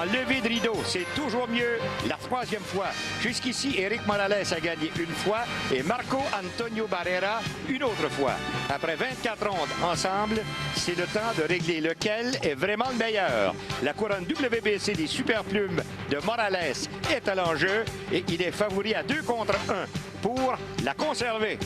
en levée de rideau. C'est toujours mieux la troisième fois. Jusqu'ici, Éric Morales a gagné une fois et Marco Antonio Barrera une autre fois. Après 24 rondes ensemble, c'est le temps de régler lequel est vraiment le meilleur. La couronne WBC des Superplumes de Morales est à l'enjeu et il est favori à 2 contre 1 pour la conserver.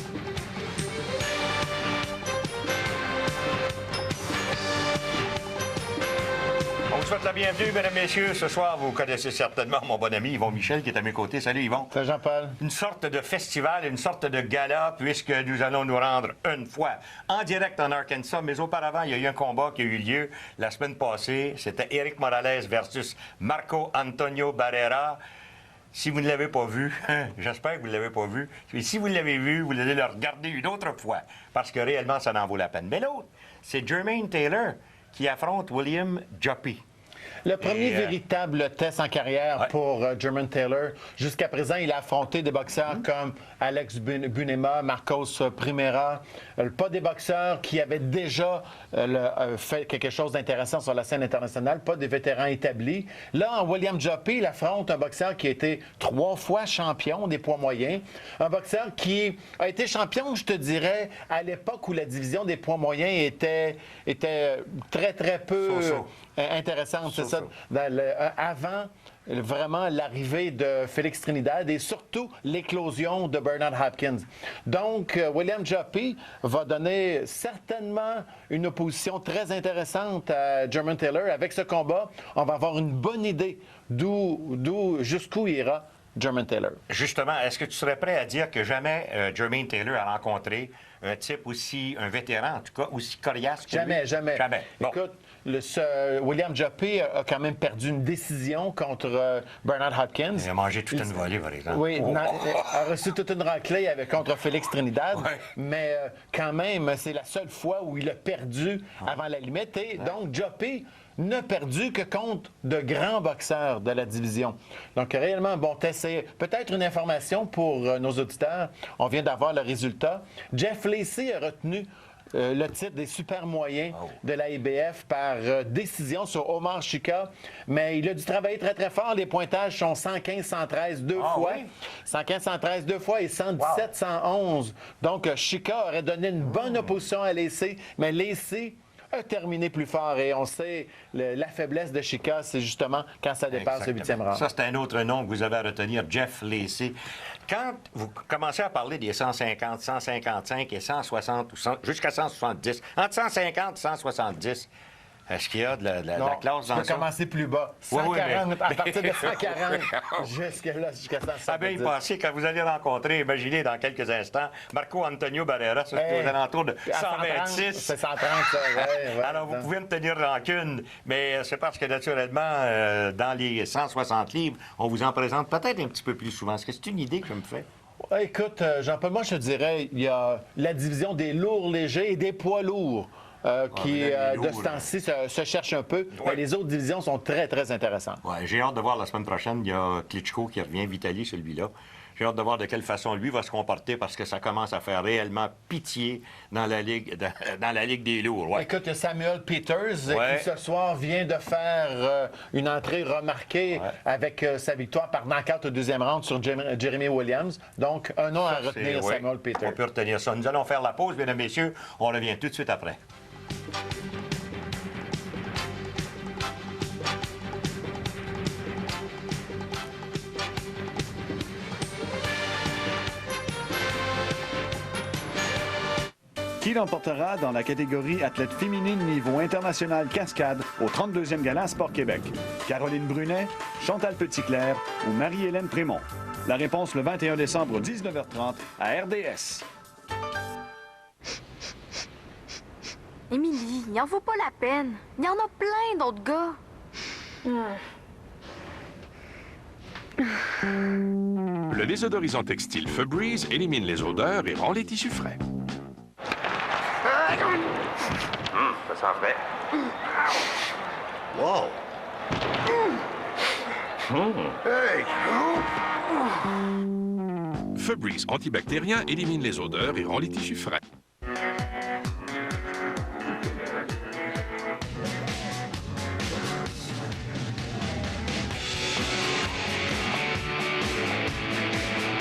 On vous souhaite la bienvenue, mesdames, messieurs. Ce soir, vous connaissez certainement mon bon ami Yvon Michel qui est à mes côtés. Salut Yvon. Salut Jean-Paul. Une sorte de festival, une sorte de gala, puisque nous allons nous rendre une fois en direct en Arkansas. Mais auparavant, il y a eu un combat qui a eu lieu la semaine passée. C'était Éric Morales versus Marco Antonio Barrera. Si vous ne l'avez pas vu, j'espère que vous ne l'avez pas vu. Et si vous l'avez vu, vous allez le regarder une autre fois, parce que réellement, ça en vaut la peine. Mais l'autre, c'est Jermaine Taylor qui affronte William Joppy. Le premier véritable test en carrière pour Jermaine Taylor. Jusqu'à présent, il a affronté des boxeurs comme Alex Bunema, Marcos Primera. Pas des boxeurs qui avaient déjà fait quelque chose d'intéressant sur la scène internationale, pas des vétérans établis. Là, William Joppy, il affronte un boxeur qui a été 3 fois champion des poids moyens. Un boxeur qui a été champion, je te dirais, à l'époque où la division des poids moyens était très, très peu intéressante. C'est ça. Avant vraiment l'arrivée de Félix Trinidad et surtout l'éclosion de Bernard Hopkins. Donc, William Joppy va donner certainement une opposition très intéressante à Jermaine Taylor. Avec ce combat, on va avoir une bonne idée jusqu'où ira Jermaine Taylor. Justement, est-ce que tu serais prêt à dire que jamais Jermaine Taylor a rencontré un type un vétéran en tout cas, aussi coriace que Jamais. Bon. Écoute, William Joppy a quand même perdu une décision contre Bernard Hopkins. Il a mangé toute une volée, par exemple. Oui, a reçu toute une raclée contre Félix Trinidad, mais quand même, c'est la seule fois où il a perdu avant la limite. Et donc, Joppy n'a perdu que contre de grands boxeurs de la division. Donc, réellement, un bon test. C'est peut-être une information pour nos auditeurs. On vient d'avoir le résultat. Jeff Lacey a retenu le titre des super moyens de la IBF par décision sur Omar Chika. Mais il a dû travailler très, très fort. Les pointages sont 115-113 deux fois. Oui? 115-113 deux fois et 117-111. Donc, Chika aurait donné une bonne opposition à Lacey, mais Lacey a terminé plus fort. Et on sait, la faiblesse de Chika, c'est justement quand ça dépasse le 8e rang. Ça, c'est un autre nom que vous avez à retenir, Jeff Lacey. Quand vous commencez à parler des 150, 155 et 160, jusqu'à 170, entre 150 et 170, est-ce qu'il y a de la classe dans ça? On peut commencer plus bas. 140, à partir de 140 jusqu'à 170. Ça a bien passé quand vous allez rencontrer, imaginez dans quelques instants, Marco Antonio Barrera, ça c'est aux alentours de 126. C'est 130, ça, ouais. Alors, vous pouvez me tenir rancune, mais c'est parce que, naturellement, dans les 160 livres, on vous en présente peut-être un petit peu plus souvent. Est-ce que c'est une idée que je me fais? Écoute, Jean-Paul, moi, je te dirais, il y a la division des lourds légers et des poids lourds. Qui, de ce temps-ci, se cherche un peu. Mais les autres divisions sont très, très intéressantes. Ouais, j'ai hâte de voir la semaine prochaine. Il y a Klitschko qui revient, Vitali, celui-là. J'ai hâte de voir de quelle façon lui va se comporter parce que ça commence à faire réellement pitié dans la Ligue, dans la ligue des lourds. Ouais. Écoute, Samuel Peters, qui ce soir vient de faire une entrée remarquée avec sa victoire par knockout au 2e round sur Jeremy Williams. Donc, un nom à retenir, Samuel Peters. On peut retenir ça. Nous allons faire la pause, mesdames et messieurs. On revient tout de suite après. Qui l'emportera dans la catégorie athlète féminine niveau international cascade au 32e Gala Sport Québec? Caroline Brunet, Chantal Petitclerc ou Marie-Hélène Prémont? La réponse le 21 décembre 19h30 à RDS. Émilie, il en vaut pas la peine. Il y en a plein d'autres gars. Le désodorisant textile Febreze élimine les odeurs et rend les tissus frais. Ça sent frais. Wow! Febreze antibactérien élimine les odeurs et rend les tissus frais.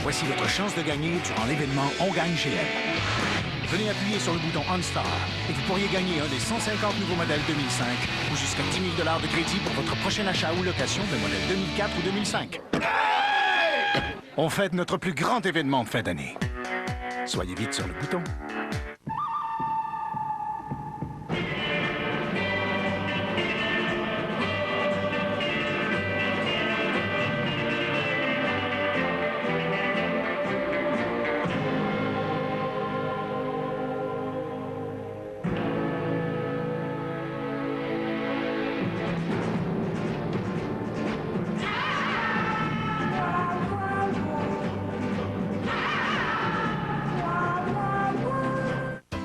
Voici votre chance de gagner durant l'événement On Gagne GM. Venez appuyer sur le bouton OnStar et vous pourriez gagner un des 150 nouveaux modèles 2005 ou jusqu'à 10 000 $ de crédit pour votre prochain achat ou location de modèle 2004 ou 2005. On fête notre plus grand événement de fin d'année. Soyez vite sur le bouton.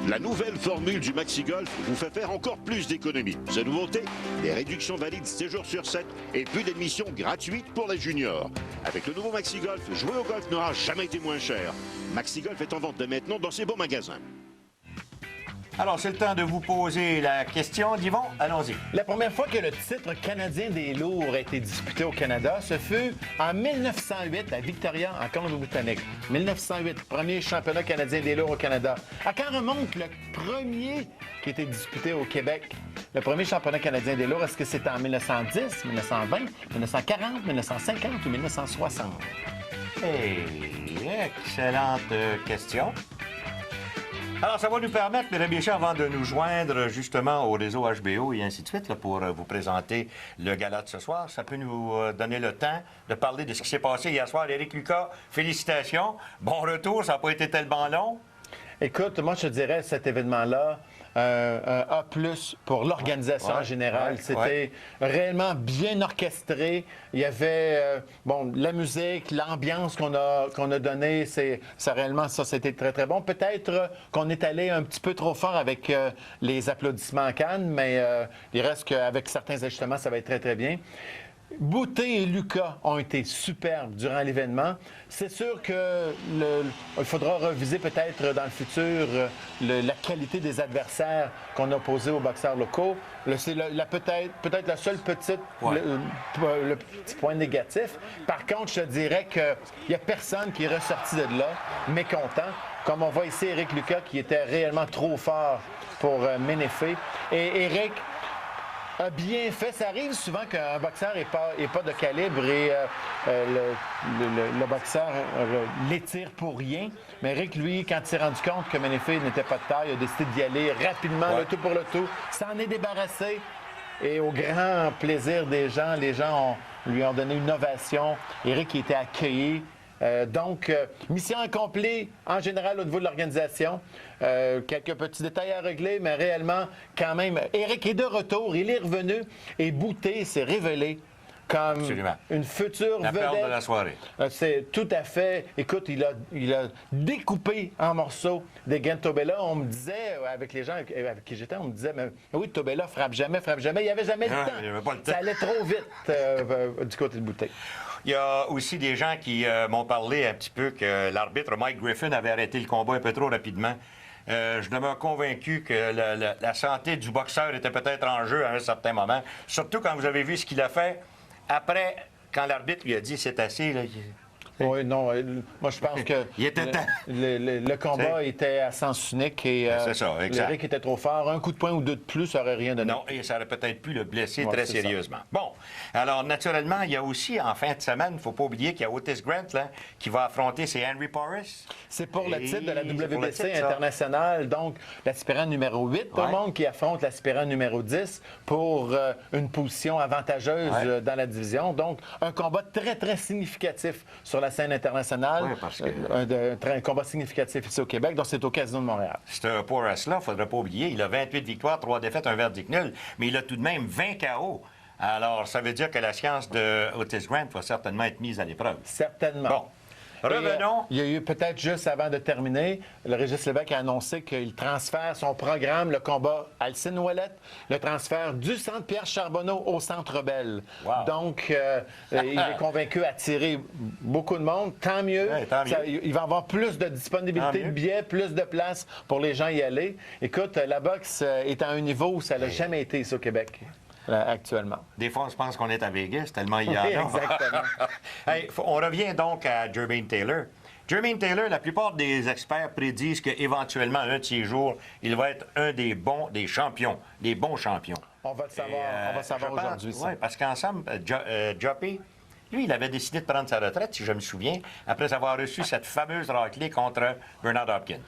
La nouvelle formule du Maxi Golf vous fait faire encore plus d'économies. Sa nouveauté, des réductions valides 7 jours sur 7 et plus d'émissions gratuites pour les juniors. Avec le nouveau Maxi Golf, jouer au golf n'aura jamais été moins cher. Maxi Golf est en vente dès maintenant dans ses beaux magasins. Alors, c'est le temps de vous poser la question. Yvon, allons-y. La première fois que le titre canadien des lourds a été disputé au Canada, ce fut en 1908 à Victoria, en Colombie-Britannique. 1908, premier championnat canadien des lourds au Canada. À quand remonte le premier qui a été disputé au Québec? Le premier championnat canadien des lourds, est-ce que c'était en 1910, 1920, 1940, 1950 ou 1960? Excellente question. Alors, ça va nous permettre, mesdames et messieurs, avant de nous joindre justement au réseau HBO et ainsi de suite, là, pour vous présenter le gala de ce soir, ça peut nous donner le temps de parler de ce qui s'est passé hier soir. Éric Lucas, félicitations. Bon retour, ça n'a pas été tellement long. Écoute, moi, je te dirais, cet événement-là, un A+, pour l'organisation en général. C'était réellement bien orchestré. Il y avait, la musique, l'ambiance qu'on a donnée, c'était très, très bon. Peut-être qu'on est allé un petit peu trop fort avec les applaudissements à Cannes, mais il reste qu'avec certains ajustements, ça va être très, très bien. Boutet et Lucas ont été superbes durant l'événement. C'est sûr qu'il faudra reviser peut-être dans le futur la qualité des adversaires qu'on a opposés aux boxeurs locaux. C'est peut-être le seul petit point négatif. Par contre, je te dirais qu'il n'y a personne qui est ressorti de là mécontent. Comme on voit ici, Éric Lucas qui était réellement trop fort pour Ménéfé. Et Éric a bien fait. Ça arrive souvent qu'un boxeur n'est pas de calibre et le boxeur l'étire pour rien. Mais Rick, lui, quand il s'est rendu compte que Ménéfé n'était pas de taille, il a décidé d'y aller rapidement, le tout pour le tout. S'en est débarrassé. Et au grand plaisir des gens, les gens lui ont donné une ovation. Éric était accueilli. Mission accomplie en général au niveau de l'organisation. Quelques petits détails à régler, mais réellement, quand même, Éric est de retour, il est revenu et Boutet s'est révélé comme une future vedette. La perle de la soirée. C'est tout à fait... Écoute, il a découpé en morceaux des gains de Tobella. On me disait, avec les gens avec qui j'étais, on me disait, mais oui, Tobella frappe jamais. Il n'y avait jamais le temps. Il n'y avait pas le temps. Ça allait trop vite du côté de Boutet. Il y a aussi des gens qui m'ont parlé un petit peu que l'arbitre Mike Griffin avait arrêté le combat un peu trop rapidement. Je demeure convaincu que la santé du boxeur était peut-être en jeu à un certain moment. Surtout quand vous avez vu ce qu'il a fait après, quand l'arbitre lui a dit « c'est assez ». Oui, non. Moi, je pense que il était temps. Le combat était à sens unique et c'est ça, exact. Éric était trop fort. Un coup de poing ou deux de plus, ça n'aurait rien donné. Non, et ça aurait peut-être pu le blesser très sérieusement. Ça. Bon, alors naturellement, il y a aussi, en fin de semaine, il ne faut pas oublier qu'il y a Otis Grant là, qui va affronter, c'est Henry Porras. C'est pour le titre de la WBC internationale, donc l'aspirant numéro 8 au monde qui affronte l'aspirant numéro 10 pour une position avantageuse dans la division. Donc, un combat très, très significatif sur la scène internationale. Oui, parce que... un combat significatif ici au Québec, donc c'est au Casino de Montréal. Ce Porras-là, il ne faudrait pas oublier, il a 28 victoires, 3 défaites, un verdict nul, mais il a tout de même 20 KO. Alors, ça veut dire que la science de Otis Grant va certainement être mise à l'épreuve. Certainement. Bon. Revenons. Il y a eu peut-être juste avant de terminer, le Régis Lévesque a annoncé qu'il transfère son programme, le combat Alcine Ouellette, le transfert du centre Pierre Charbonneau au centre Bell. Wow. Donc, il est convaincu d'attirer beaucoup de monde. Tant mieux. Ouais, tant mieux. Il va avoir plus de disponibilité de billets, plus de place pour les gens y aller. Écoute, la boxe est à un niveau où ça n'a jamais été ici au Québec. Actuellement. Des fois, on se pense qu'on est à Vegas, tellement il y en a. Exactement. Hey, on revient donc à Jermaine Taylor. Jermaine Taylor, la plupart des experts prédisent qu'éventuellement, un de ces jours, il va être un des bons champions. On va le savoir, on va le savoir aujourd'hui. Oui, parce qu'ensemble, Joppy, lui, il avait décidé de prendre sa retraite, si je me souviens, après avoir reçu cette fameuse raclée contre Bernard Hopkins.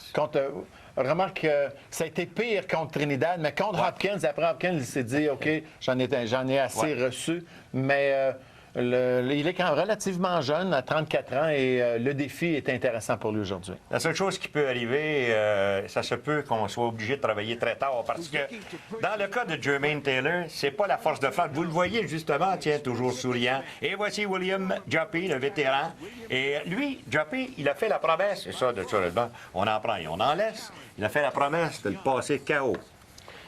Remarque, ça a été pire contre Trinidad, mais contre Hopkins, après Hopkins, il s'est dit, OK, j'en ai assez reçu, mais il est quand même relativement jeune, à 34 ans, et le défi est intéressant pour lui aujourd'hui. La seule chose qui peut arriver, ça se peut qu'on soit obligé de travailler très tard, parce que dans le cas de Jermaine Taylor, c'est pas la force de frappe. Vous le voyez justement, tiens, toujours souriant. Et voici William Joppy, le vétéran. Et lui, Joppy, il a fait la promesse, et ça, naturellement, on en prend et on en laisse, il a fait la promesse de le passer KO.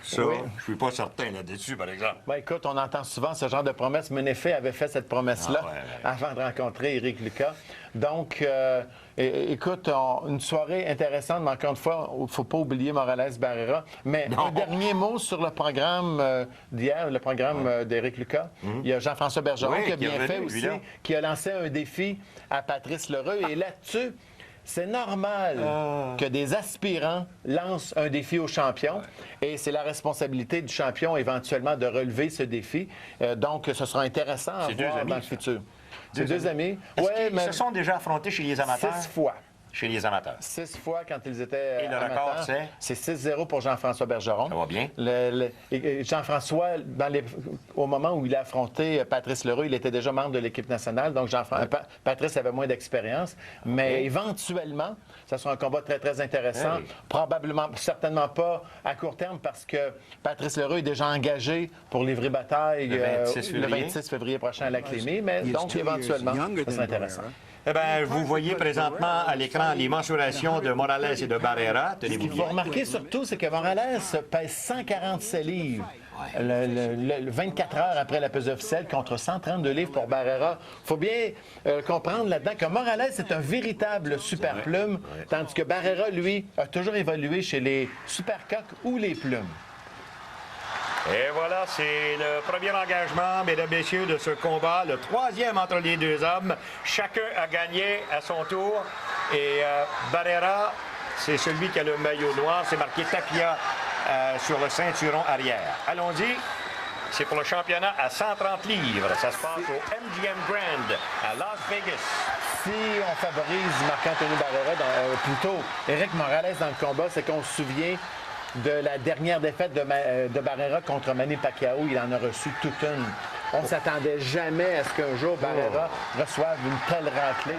Ça, je suis pas certain là-dessus, par exemple. Ben, écoute, on entend souvent ce genre de promesse. Menefee avait fait cette promesse-là avant de rencontrer Éric Lucas. Donc, écoute, une soirée intéressante, mais encore une fois, il ne faut pas oublier Morales-Barrera. Mais un dernier mot sur le programme d'hier, le programme d'Éric Lucas. Il y a Jean-François Bergeron qui a bien fait aussi, qui a lancé un défi à Patrice Lheureux. Et là-dessus, c'est normal que des aspirants lancent un défi aux champions et c'est la responsabilité du champion éventuellement de relever ce défi. Donc, ce sera intéressant à voir dans le futur. C'est deux amis. Ils se sont déjà affrontés chez les amateurs? 6 fois. Chez les amateurs. 6 fois quand ils étaient Et le record, c'est 6-0 pour Jean-François Bergeron. Ça va bien. Jean-François, au moment où il a affronté Patrice Lheureux, il était déjà membre de l'équipe nationale, donc Patrice avait moins d'expérience. Mais éventuellement, ça sera un combat très, très intéressant. Probablement, certainement pas à court terme, parce que Patrice Lheureux est déjà engagé pour livrer bataille le 26 février prochain à la Clémée. Mais donc, éventuellement, ça sera intéressant. Eh bien, vous voyez présentement à l'écran les mensurations de Morales et de Barrera. Ce qu'il faut remarquer surtout, c'est que Morales pèse 147 livres. 24 heures après la pesée officielle contre 132 livres pour Barrera. Il faut bien comprendre là-dedans que Morales est un véritable super plume, tandis que Barrera, lui, a toujours évolué chez les super coqs ou les plumes. Et voilà, c'est le premier engagement, mesdames, messieurs, de ce combat, le troisième entre les deux hommes. Chacun a gagné à son tour. Et Barrera, c'est celui qui a le maillot noir. C'est marqué Tapia sur le ceinturon arrière. Allons-y. C'est pour le championnat à 130 livres. Ça se passe au MGM Grand à Las Vegas. Si on favorise Marc-Anthony Barrera, plutôt Éric Morales dans le combat, c'est qu'on se souvient de la dernière défaite de Barrera contre Manny Pacquiao. Il en a reçu toute une. On ne s'attendait jamais à ce qu'un jour Barrera reçoive une telle raclée.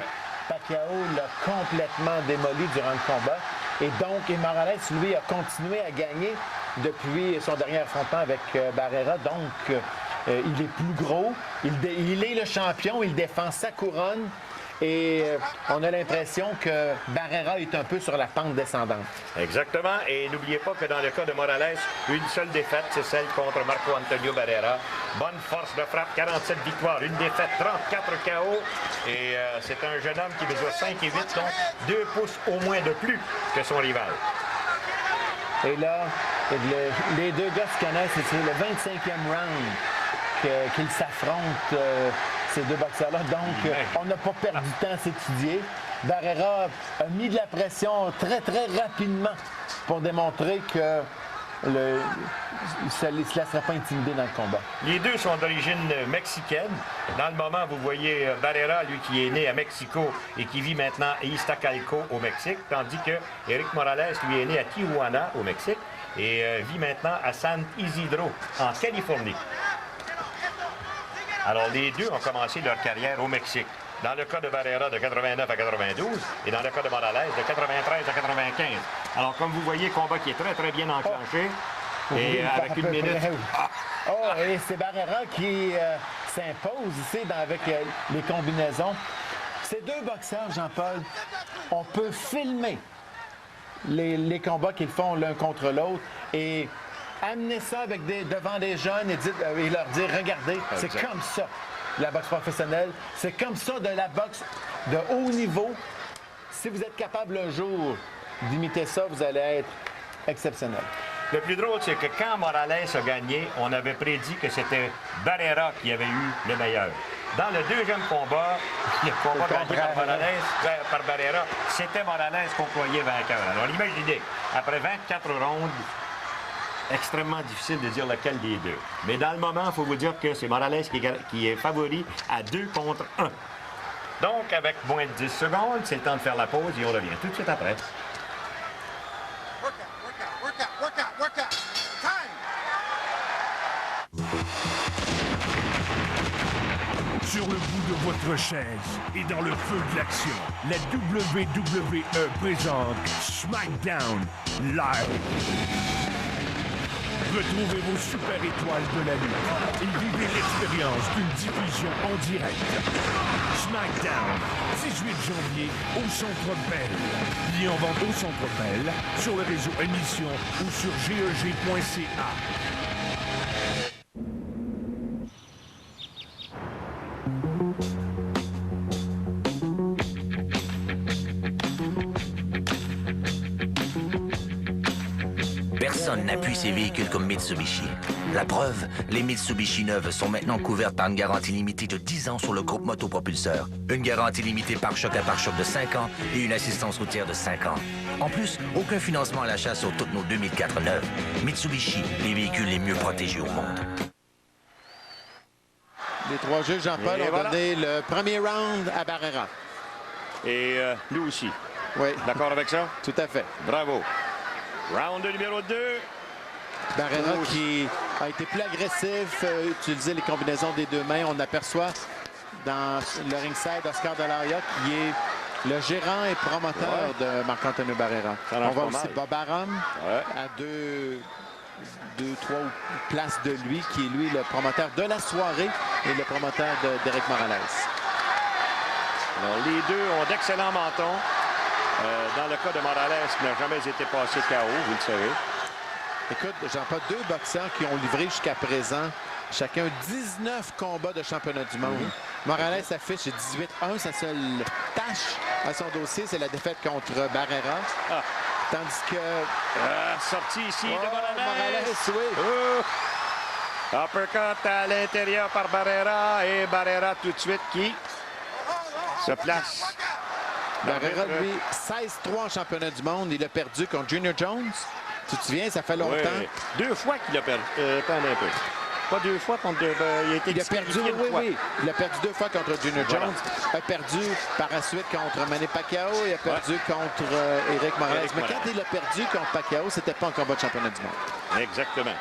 Pacquiao l'a complètement démoli durant le combat. Et donc, Morales, lui, a continué à gagner depuis son dernier affrontement avec Barrera. Donc, il est plus gros. Il est le champion. Il défend sa couronne. Et on a l'impression que Barrera est un peu sur la pente descendante. Exactement. Et n'oubliez pas que dans le cas de Morales, une seule défaite, c'est celle contre Marco Antonio Barrera. Bonne force de frappe, 47 victoires, une défaite, 34 KO. Et c'est un jeune homme qui mesure 5 et 8, donc 2 pouces au moins de plus que son rival. Et là, les deux gars se connaissent. C'est le 25e round qu'ils s'affrontent. Ces deux boxeurs-là. Donc, on n'a pas perdu de temps à s'étudier. Barrera a mis de la pression très, très rapidement pour démontrer que il ne se laissera pas intimider dans le combat. Les deux sont d'origine mexicaine. Dans le moment, vous voyez Barrera, lui qui est né à Mexico et qui vit maintenant à Iztacalco au Mexique, tandis que Éric Morales, lui, est né à Tijuana au Mexique et vit maintenant à San Isidro, en Californie. Alors, les deux ont commencé leur carrière au Mexique. Dans le cas de Barrera, de 89 à 92, et dans le cas de Morales, de 93 à 95. Alors, comme vous voyez, combat qui est très, très bien enclenché. Et avec une minute... Et c'est Barrera qui s'impose ici avec les combinaisons. Ces deux boxeurs, Jean-Paul, on peut filmer les combats qu'ils font l'un contre l'autre et amener ça devant des jeunes et leur dire, regardez, c'est comme ça la boxe professionnelle, c'est comme ça de la boxe de haut niveau. Si vous êtes capable un jour d'imiter ça, vous allez être exceptionnel. Le plus drôle, c'est que quand Morales a gagné, on avait prédit que c'était Barrera qui avait eu le meilleur. Dans le deuxième combat, le combat gagné par Barrera, c'était Morales qu'on croyait vainqueur. Alors imaginez, après 24 rondes, extrêmement difficile de dire lequel des deux. Mais dans le moment, il faut vous dire que c'est Morales qui est favori à 2 contre 1. Donc, avec moins de 10 secondes, c'est le temps de faire la pause et on revient tout de suite après. Sur le bout de votre chaise et dans le feu de l'action, la WWE présente SmackDown Live. Retrouvez vos super étoiles de la lutte et vivez l'expérience d'une diffusion en direct. SmackDown, 18 janvier au Centre Bell. Billets en vente au Centre Bell, sur le réseau Émission ou sur GEG.ca. Personne n'appuie ces véhicules comme Mitsubishi. La preuve, les Mitsubishi neuves sont maintenant couvertes par une garantie limitée de 10 ans sur le groupe motopropulseur, une garantie limitée pare-choc à pare-choc de 5 ans et une assistance routière de 5 ans. En plus, aucun financement à l'achat sur toutes nos 2004 neuves. Mitsubishi, les véhicules les mieux protégés au monde. Les 3 juges, Jean-Paul, ont donné le premier round à Barrera. Et nous aussi. Oui. D'accord avec ça? Tout à fait. Bravo. Round numéro 2. Barrera qui a été plus agressif, utilisé les combinaisons des 2 mains. On aperçoit dans le ringside Oscar De La Hoya qui est le gérant et promoteur de Marc-Antonio Barrera. On voit aussi Bob Arum à 2-3 places de lui, qui est lui le promoteur de la soirée et le promoteur d'Éric Morales. Alors, les deux ont d'excellents mentons. Dans le cas de Morales, qui n'a jamais été passé KO, vous le savez. Écoute, Jean-Paul, 2 boxeurs qui ont livré jusqu'à présent chacun 19 combats de championnat du monde. Morales affiche 18-1. Sa seule tâche à son dossier, c'est la défaite contre Barrera. Tandis que... sortie ici de Morales. Oui. Uppercut à l'intérieur par Barrera. Et Barrera tout de suite qui se place. Barrera, lui, 16-3 en championnat du monde. Il a perdu contre Junior Jones. Tu te souviens, ça fait longtemps. Oui. 2 fois qu'il a perdu. Attendez un peu. Pas 2 fois contre... il a perdu, oui. Il a perdu 2 fois contre Junior Jones. A perdu par la suite contre Manny Pacquiao. Il a perdu contre Éric Morales. Mais quand il a perdu contre Pacquiao, c'était pas un combat de championnat du monde. Exactement.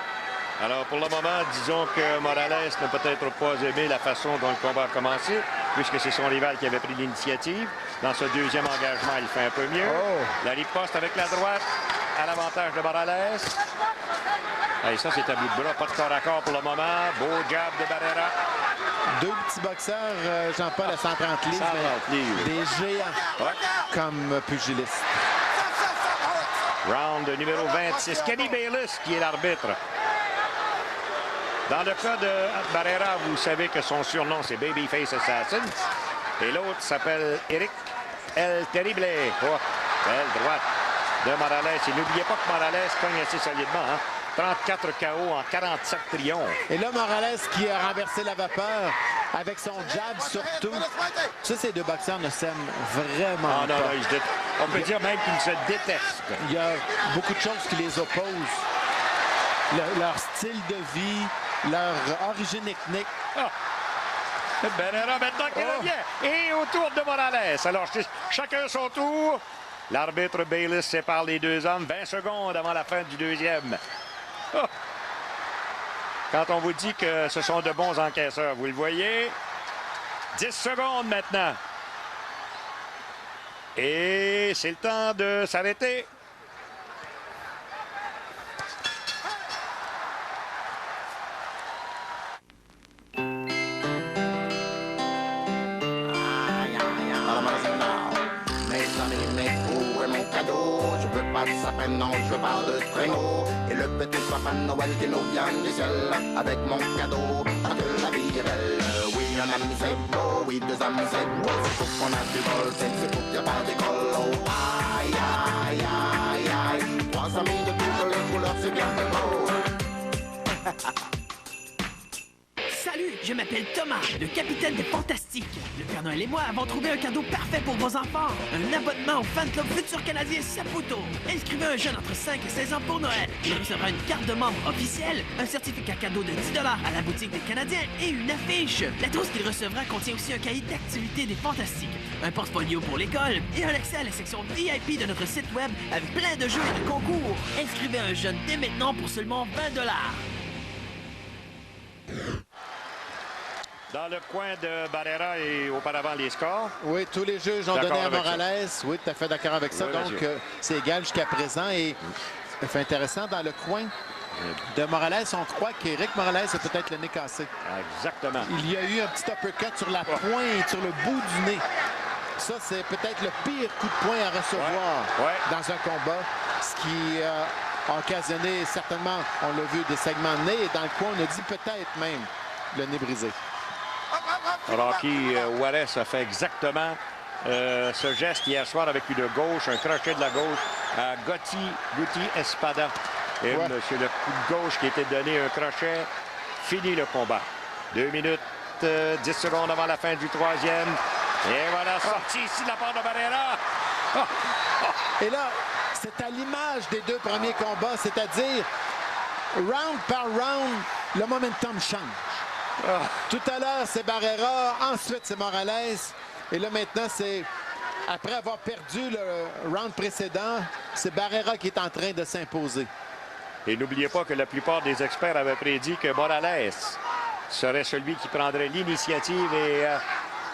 Alors, pour le moment, disons que Morales n'a peut-être pas aimé la façon dont le combat a commencé, puisque c'est son rival qui avait pris l'initiative. Dans ce deuxième engagement, il fait un peu mieux. La riposte avec la droite à l'avantage de Morales. Et ça, c'est à bout de bras. Pas de corps à corps pour le moment. Beau jab de Barrera. 2 petits boxeurs, Jean-Paul, à 130 livres. Des géants comme pugilistes. Round numéro 26. Kenny Bayless qui est l'arbitre. Dans le cas de Barrera, vous savez que son surnom, c'est Babyface Assassin. Et l'autre s'appelle Eric El Terrible. Belle droite de Morales. Et n'oubliez pas que Morales cogne assez solidement. 34 KO en 47 triomphes. Et là, Morales qui a renversé la vapeur avec son jab surtout. Ça, ces 2 boxeurs ne s'aiment vraiment pas. On peut dire même qu'ils se détestent. Il y a beaucoup de choses qui les opposent. Leur style de vie, leur origine ethnique. Barrera maintenant qui revient. Et au tour de Morales. Alors, chacun son tour. L'arbitre Bayless sépare les 2 hommes 20 secondes avant la fin du deuxième. Quand on vous dit que ce sont de bons encaisseurs, vous le voyez. 10 secondes maintenant. Et c'est le temps de s'arrêter. Non, je parle de traîneau et le petit papa Noël qui nous vient du ciel avec mon cadeau. Parce que la vie est belle. Oui, un ami c'est beau, oui, 2 amis c'est beau. C'est pour qu'on a du bol, c'est pour qu'il n'y a pas d'école. Oh, aïe, aïe, aïe, aïe. 3 amis de toutes les couleurs, c'est bien beau. Ça Salut, je m'appelle Thomas, le capitaine des Fantastiques. Le Père Noël et moi avons trouvé un cadeau parfait pour vos enfants. Un abonnement au fan club futur canadien Saputo. Inscrivez un jeune entre 5 et 16 ans pour Noël. Il recevra une carte de membre officielle, un certificat cadeau de 10 $ à la boutique des Canadiens et une affiche. La trousse qu'il recevra contient aussi un cahier d'activités des Fantastiques, un portfolio pour l'école et un accès à la section VIP de notre site web avec plein de jeux et de concours. Inscrivez un jeune dès maintenant pour seulement 20 $. Dans le coin de Barrera et auparavant les scores. Oui, tous les juges ont donné à Morales. Oui, tout à fait d'accord avec ça. Oui, donc, c'est égal jusqu'à présent. Et c'est intéressant, dans le coin de Morales, on croit qu'Éric Morales a peut-être le nez cassé. Exactement. Il y a eu un petit uppercut sur la pointe, sur le bout du nez. Ça, c'est peut-être le pire coup de poing à recevoir dans un combat. Ce qui a occasionné certainement, on l'a vu, des segments de nez. Et dans le coin, on a dit peut-être même le nez brisé. Rocky Juarez a fait exactement ce geste hier soir avec une gauche, un crochet de la gauche à Guti Espada. Et monsieur, le coup de gauche qui était donné, un crochet, finit le combat. 2 minutes, 10 secondes avant la fin du troisième. Et voilà, sorti ici de la part de Barrera. Et là, c'est à l'image des 2 premiers combats, c'est-à-dire round par round, le momentum change. Tout à l'heure, c'est Barrera, ensuite c'est Morales. Et là, maintenant, c'est, après avoir perdu le round précédent, c'est Barrera qui est en train de s'imposer. Et n'oubliez pas que la plupart des experts avaient prédit que Morales serait celui qui prendrait l'initiative et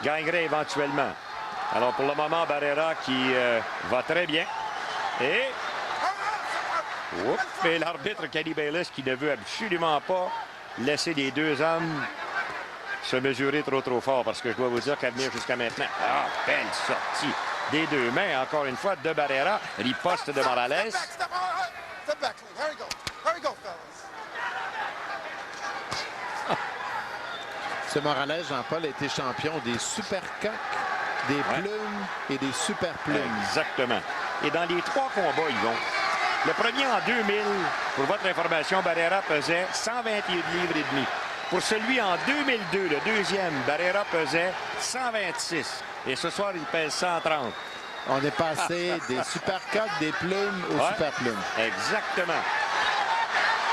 gagnerait éventuellement. Alors, pour le moment, Barrera qui va très bien. Et l'arbitre Kenny Bayless qui ne veut absolument pas laisser les 2 hommes se mesurer trop fort, parce que je dois vous dire qu'à venir jusqu'à maintenant, belle sortie des 2 mains, encore une fois, de Barrera, riposte de Morales. Ce Morales, Jean-Paul, a été champion des super coques, des plumes et des super plumes. Exactement. Et dans les 3 combats, ils vont. Le premier en 2000, pour votre information, Barrera pesait 121 livres et demi. Pour celui en 2002, le deuxième, Barrera pesait 126. Et ce soir, il pèse 130. On est passé des super coques, des plumes aux super plumes. Exactement.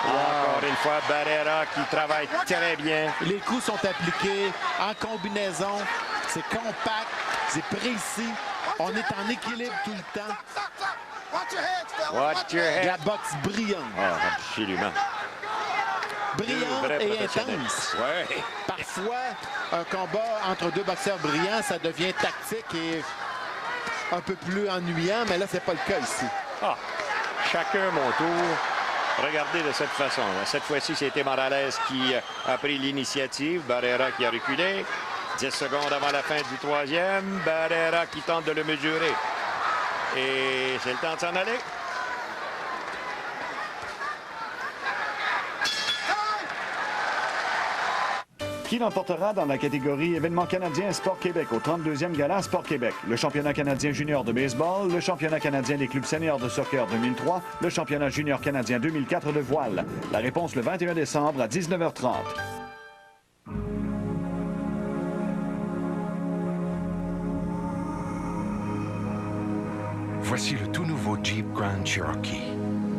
Encore une fois, Barrera qui travaille très bien. Les coups sont appliqués en combinaison. C'est compact, c'est précis. On est en équilibre tout le temps. Watch your head. La boxe brillante. Absolument. Brillante et intense. Parfois, un combat entre 2 boxeurs brillants, ça devient tactique et un peu plus ennuyant, mais là, c'est pas le cas ici. Chacun mon tour. Regardez de cette façon. Cette fois-ci, c'était Morales qui a pris l'initiative. Barrera qui a reculé. 10 secondes avant la fin du troisième. Barrera qui tente de le mesurer. Et c'est le temps de s'en aller. Qui l'emportera dans la catégorie événement canadien Sport Québec au 32e Gala Sport Québec? Le championnat canadien junior de baseball, le championnat canadien des clubs seniors de soccer 2003, le championnat junior canadien 2004 de voile. La réponse le 21 décembre à 19h30. Voici le tout nouveau Jeep Grand Cherokee.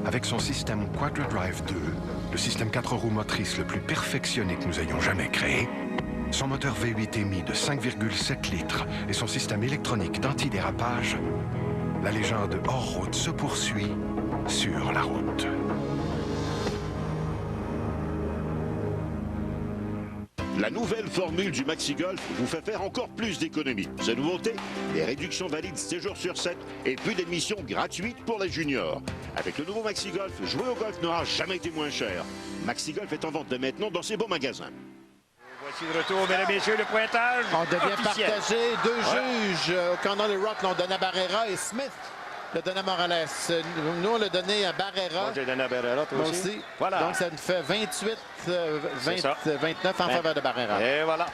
Avec son système Quadra-Drive 2, le système 4 roues motrices le plus perfectionné que nous ayons jamais créé, son moteur V8 émis de 5,7 litres et son système électronique d'antidérapage, la légende hors-route se poursuit sur la route. La nouvelle formule du Maxi Golf vous fait faire encore plus d'économies. Sa nouveauté, des réductions valides 7 jours sur 7 et plus d'émissions gratuites pour les juniors. Avec le nouveau Maxi Golf, jouer au golf n'aura jamais été moins cher. Maxi Golf est en vente dès maintenant dans ses beaux magasins. Voici le retour, mesdames et messieurs, le pointage On devient officiel. partagé. 2 juges. O'Connell et Rock l'ont donné à Barrera et Smith le donné à Morales. Nous, on l'a donné à Barrera. Moi, j'ai donné à Barrera, toi aussi. Voilà. Donc, ça nous fait 29 en faveur de Barrera. Et voilà.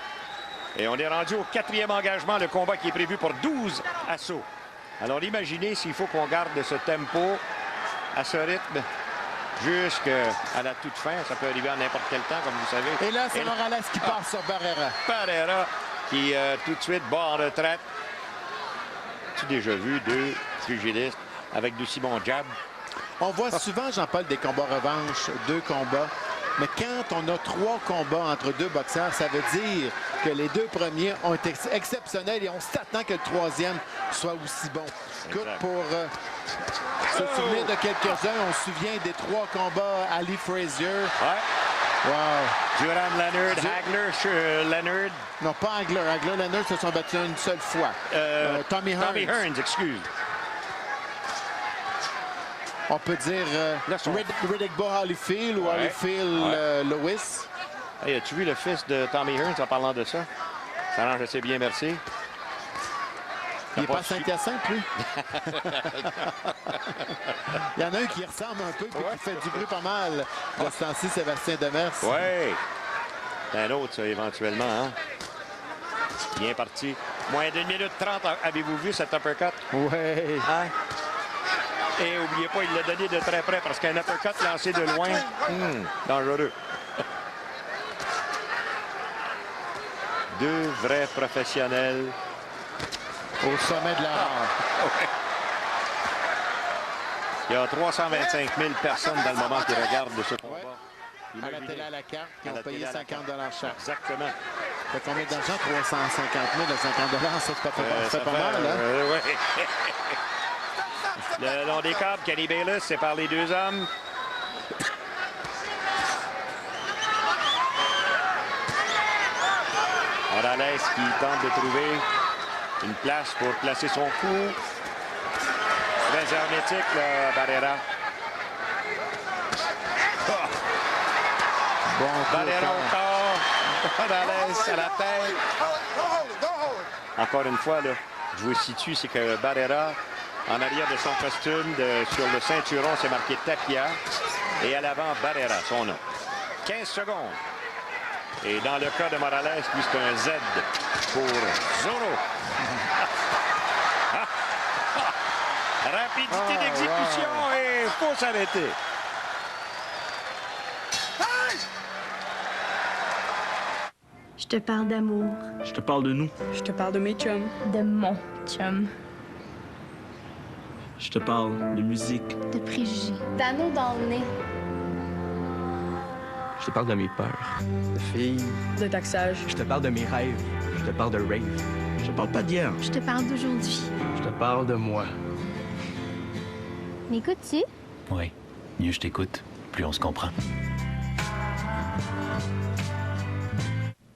Et on est rendu au 4e engagement, le combat qui est prévu pour 12 assauts. Alors, imaginez s'il faut qu'on garde ce tempo à ce rythme. jusqu'à la toute fin. Ça peut arriver à n'importe quel temps, comme vous savez. Et là, c'est Morales qui part sur Barrera. Barrera qui, tout de suite, bat en retraite. Tu as déjà vu deux pugilistes avec de si bons jabs? On voit souvent, Jean-Paul, des combats revanche, 2 combats. Mais quand on a 3 combats entre 2 boxeurs, ça veut dire que les 2 premiers ont été exceptionnels et on s'attend que le 3e soit aussi bon. Écoute, pour se souvenir de quelques-uns, on se souvient des 3 combats Ali Frazier. Ouais. Wow. Duran Leonard, Hagler, Leonard. Non, pas Hagler. Hagler et Leonard se sont battus une seule fois. Tommy Hearns. Excuse. On peut dire Riddick Bowe Holyfield ou Holyfield Lewis. Hey, as-tu vu le fils de Tommy Hearns en parlant de ça? Ça arrange assez bien, merci. Il n'est pas Saint-Hyacinthe, lui. Il y en a un qui ressemble un peu et qui fait du bruit pas mal. De ce temps-ci, Sébastien Demers. Oui. Un autre, ça, éventuellement. Hein? Bien parti. Moins d'1 minute 30. Avez-vous vu cet uppercut? Oui. Hein? Et n'oubliez pas, il l'a donné de très près parce qu'un uppercut lancé de loin, dangereux. 2 vrais professionnels. Au sommet de l'art. Il y a 325 000 personnes dans le moment qui regardent de ce combat. À la télé à la carte, qui ont payé 50 $ chaque. Exactement. Ça fait combien d'argent? 350 000 à 50 $, ça c'est pas mal, hein? Oui. Le long des câbles, Kenny Bayless sépare les 2 hommes. Morales qui tente de trouver une place pour placer son coup. Très hermétique, là, Barrera. Bon Barrera au corps. Morales à la tête. Encore une fois, là, je vous situe, c'est que Barrera, en arrière de son costume, sur le ceinturon, c'est marqué Tapia. Et à l'avant, Barrera, son nom. 15 secondes. Et dans le cas de Morales, lui, c'est un Z pour Zorro. Rapidité d'exécution et il faut s'arrêter. Je te parle d'amour. Je te parle de nous. Je te parle de mes chums. De mon chum. Je te parle de musique. De préjugés. D'anneaux dans le nez. Je te parle de mes peurs. De filles. De taxage. Je te parle de mes rêves. Je te parle de rave. Je te parle pas d'hier. Je te parle d'aujourd'hui. Je te parle de moi. M'écoutes-tu? Oui. Mieux je t'écoute, plus on se comprend.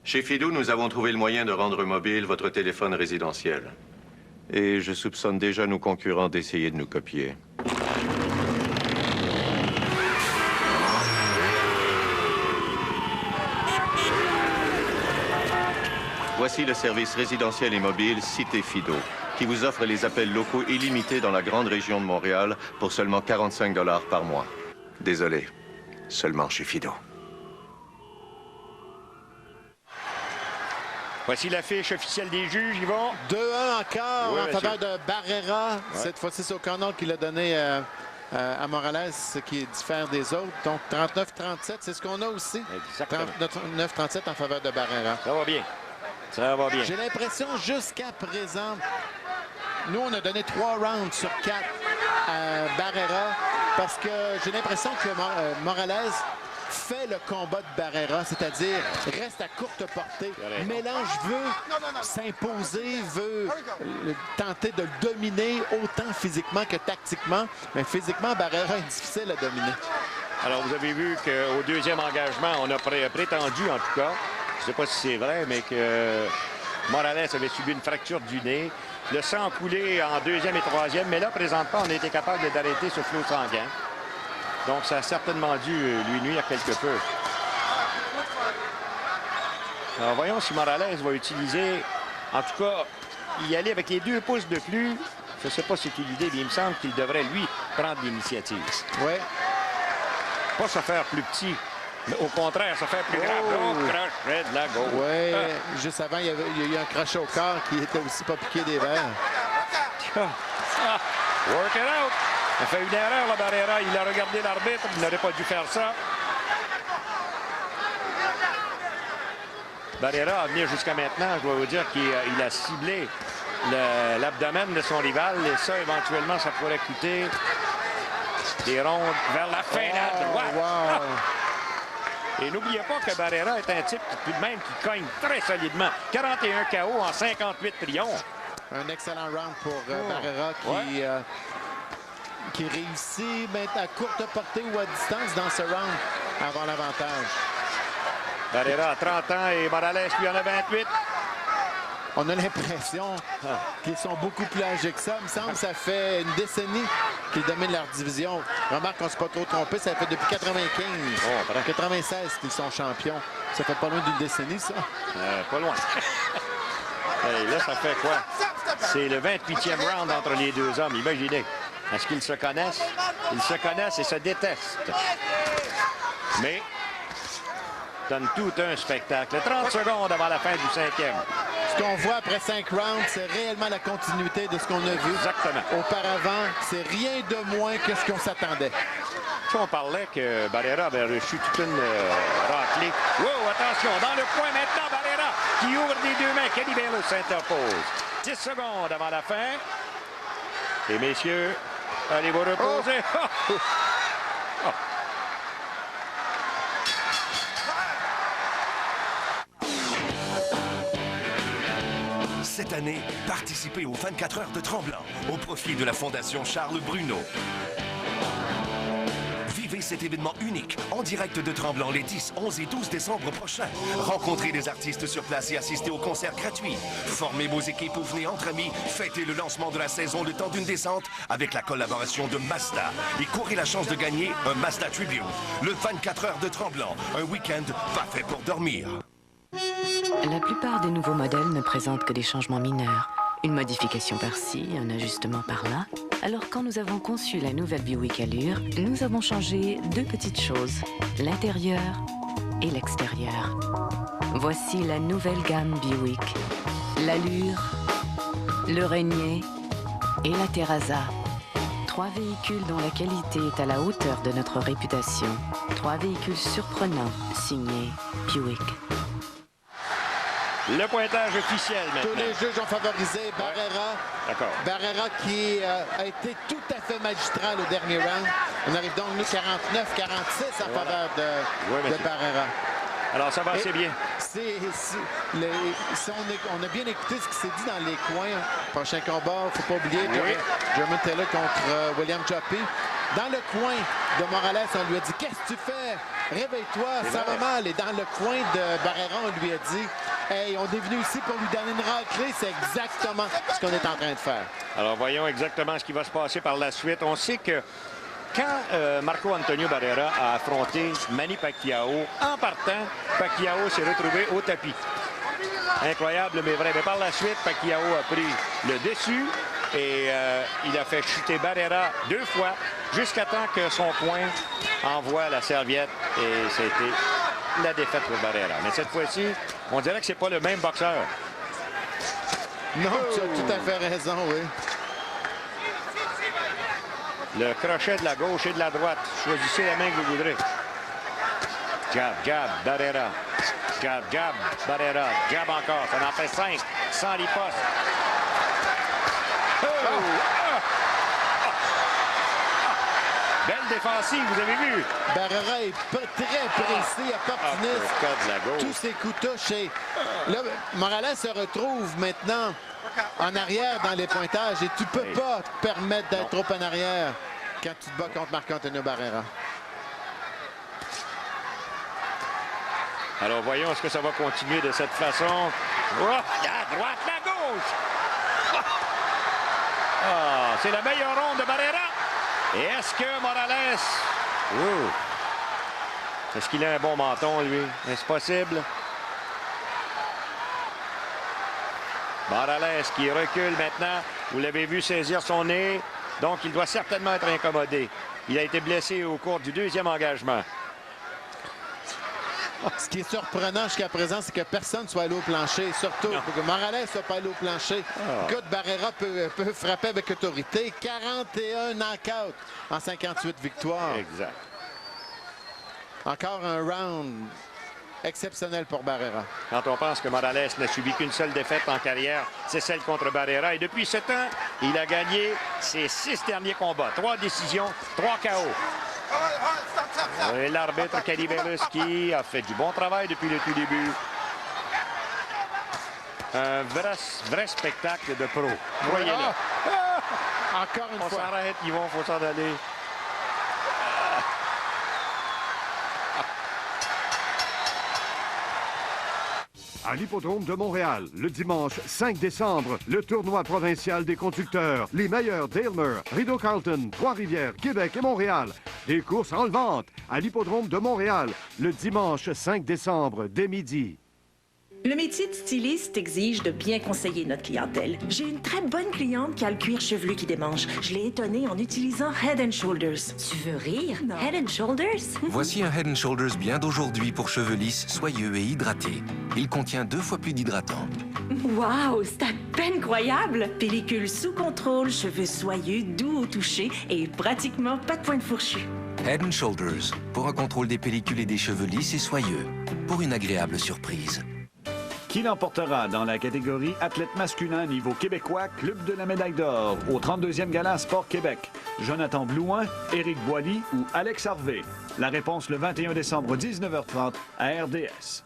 Chez Fido, nous avons trouvé le moyen de rendre mobile votre téléphone résidentiel. Et je soupçonne déjà nos concurrents d'essayer de nous copier. Voici le service résidentiel et mobile Cité Fido, qui vous offre les appels locaux illimités dans la grande région de Montréal pour seulement 45 $ par mois. Désolé, seulement chez Fido. Voici l'affiche officielle des juges, Yvon. 2-1 encore oui, en monsieur. faveur de Barrera. Ouais. Cette fois-ci, c'est O'Connell qui l'a donné à Morales, ce qui diffère des autres. Donc 39-37, c'est ce qu'on a aussi. Exactement. 39-37 en faveur de Barrera. Ça va bien. Ça va bien. J'ai l'impression jusqu'à présent, nous, on a donné 3 rounds sur 4 à Barrera parce que j'ai l'impression que Morales fait le combat de Barrera, c'est-à-dire reste à courte portée. Mélange veut s'imposer, veut tenter de le dominer autant physiquement que tactiquement. Mais physiquement, Barrera est difficile à dominer. Alors, vous avez vu qu'au 2e engagement, on a prétendu, en tout cas, je ne sais pas si c'est vrai, mais que Morales avait subi une fracture du nez. Le sang a coulé en 2e et 3e, mais là, présentement, on a été capable d'arrêter ce flot sanguin. Donc, ça a certainement dû lui nuire quelque peu. Alors, voyons si Morales va utiliser, en tout cas, y aller avec les 2 pouces de plus. Je ne sais pas si c'est une idée, mais il me semble qu'il devrait, lui, prendre l'initiative. Oui. Pas se faire plus petit. Mais au contraire, ça fait plus grave. Oh, crochet de la gauche. Oui, juste avant, il y a eu un crochet au corps qui était aussi pas piqué des verres. Work it out. Il a fait une erreur, là, Barrera. Il a regardé l'arbitre. Il n'aurait pas dû faire ça. Barrera a venu jusqu'à maintenant, je dois vous dire qu'il a ciblé l'abdomen de son rival. Et ça, éventuellement, ça pourrait coûter des rondes vers la fin de la droite. Et n'oubliez pas que Barrera est un type tout de même qui cogne très solidement. 41 KO en 58 triomphes. Un excellent round pour Barrera qui réussit à courte portée ou à distance dans ce round à avoir l'avantage. Barrera a 30 ans et Morales lui en a 28. On a l'impression qu'ils sont beaucoup plus âgés que ça. Il me semble que ça fait une décennie qu'ils dominent leur division. Remarque qu'on ne s'est pas trop trompé, ça fait depuis 95, 96 qu'ils sont champions. Ça fait pas loin d'une décennie, ça. Pas loin. Et là, ça fait quoi? C'est le 28e round entre les deux hommes. Imaginez. Est-ce qu'ils se connaissent? Ils se connaissent et se détestent. Mais donne tout un spectacle. 30 secondes avant la fin du 5e. Ce qu'on voit après 5 rounds, c'est réellement la continuité de ce qu'on a vu. Exactement. Auparavant, c'est rien de moins que ce qu'on s'attendait. Si on parlait que Barrera avait reçu toute une raclée. Wow, attention, dans le coin maintenant, Barrera qui ouvre des deux mains. Kenny Bayless s'interpose. 10 secondes avant la fin. Et messieurs, allez vous reposer. Cette année, participez aux 24 heures de Tremblant au profit de la Fondation Charles Bruno. Vivez cet événement unique en direct de Tremblant les 10, 11 et 12 décembre prochains. Rencontrez des artistes sur place et assistez aux concerts gratuits. Formez vos équipes ou venez entre amis. Fêtez le lancement de la saison Le Temps d'une descente avec la collaboration de Mazda. Et courez la chance de gagner un Mazda Tribute. Le 24 heures de Tremblant, un week-end parfait pour dormir. La plupart des nouveaux modèles ne présentent que des changements mineurs. Une modification par-ci, un ajustement par-là. Alors quand nous avons conçu la nouvelle Buick Allure, nous avons changé deux petites choses, l'intérieur et l'extérieur. Voici la nouvelle gamme Buick. L'Allure, le Rainier et la Terrazza. 3 véhicules dont la qualité est à la hauteur de notre réputation. 3 véhicules surprenants, signés Buick. Le pointage officiel maintenant. Tous les juges ont favorisé Barrera. D'accord. Barrera qui a été tout à fait magistral au dernier round. On arrive donc, nous, 49-46 en faveur de Barrera. Alors, ça va assez bien. On a bien écouté ce qui s'est dit dans les coins. Prochain combat, il ne faut pas oublier German Taylor contre William Joppy. Dans le coin de Morales, on lui a dit « Qu'est-ce que tu fais? Réveille-toi, ça va mal. » Et dans le coin de Barrera, on lui a dit « Hey, on est venu ici pour lui donner une raclée. » C'est exactement ce qu'on est en train de faire. Alors, voyons exactement ce qui va se passer par la suite. On sait que quand Marco Antonio Barrera a affronté Manny Pacquiao, en partant, Pacquiao s'est retrouvé au tapis. Incroyable, mais vrai. Mais par la suite, Pacquiao a pris le dessus et il a fait chuter Barrera 2 fois jusqu'à temps que son poing envoie la serviette et c'était la défaite pour Barrera. Mais cette fois-ci, on dirait que c'est pas le même boxeur. Non, tu as tout à fait raison, oui. Le crochet de la gauche et de la droite. Choisissez la main que vous voudrez. Jab, jab, Barrera. Jab, jab, Barrera. Jab encore. Ça en fait 5. Sans riposte. Belle défensive, vous avez vu. Barrera est très précis, opportuniste. Tous ses coups touchent. Et là, Morales se retrouve maintenant en arrière dans les pointages et tu peux pas te permettre d'être trop en arrière quand tu te bats contre Marco-Antonio Barrera. Alors voyons est-ce que ça va continuer de cette façon. Oh, la droite, la gauche. Ah, c'est la meilleure ronde de Barrera. Et est-ce que Morales... Est-ce qu'il a un bon menton, lui? Est-ce possible? Morales qui recule maintenant. Vous l'avez vu saisir son nez. Donc, il doit certainement être incommodé. Il a été blessé au cours du 2e engagement. Ce qui est surprenant jusqu'à présent, c'est que personne ne soit allé au plancher. Surtout que Morales ne soit pas allé au plancher. Écoute, Barrera peut frapper avec autorité. 41 knockouts en 58 victoires. Exact. Encore un round exceptionnel pour Barrera. Quand on pense que Morales n'a subi qu'une seule défaite en carrière, c'est celle contre Barrera. Et depuis 7 ans, il a gagné ses 6 derniers combats. 3 décisions, 3 KO. Et l'arbitre Kelly Belluski a fait du bon travail depuis le tout début. Un vrai spectacle de pro. Voyez-le. Encore une fois. On s'arrête, Yvon, il faut s'en aller. À l'Hippodrome de Montréal, le dimanche 5 décembre, le tournoi provincial des conducteurs. Les meilleurs d'Aylmer, Rideau-Carleton, Trois-Rivières, Québec et Montréal. Des courses enlevantes à l'Hippodrome de Montréal, le dimanche 5 décembre, dès midi. Le métier de styliste exige de bien conseiller notre clientèle. J'ai une très bonne cliente qui a le cuir chevelu qui démange. Je l'ai étonnée en utilisant Head & Shoulders. Tu veux rire? Non. Head & Shoulders? Voici un Head & Shoulders bien d'aujourd'hui pour cheveux lisses, soyeux et hydratés. Il contient 2 fois plus d'hydratant. Wow, c'est à peine croyable! Pellicule sous contrôle, cheveux soyeux, doux au toucher et pratiquement pas de pointe fourchue. Head & Shoulders, pour un contrôle des pellicules et des cheveux lisses et soyeux. Pour une agréable surprise. Qui l'emportera dans la catégorie athlète masculin niveau québécois, Club de la médaille d'or, au 32e Gala Sport Québec? Jonathan Blouin, Éric Boily ou Alex Harvey? La réponse le 21 décembre 19h30 à RDS.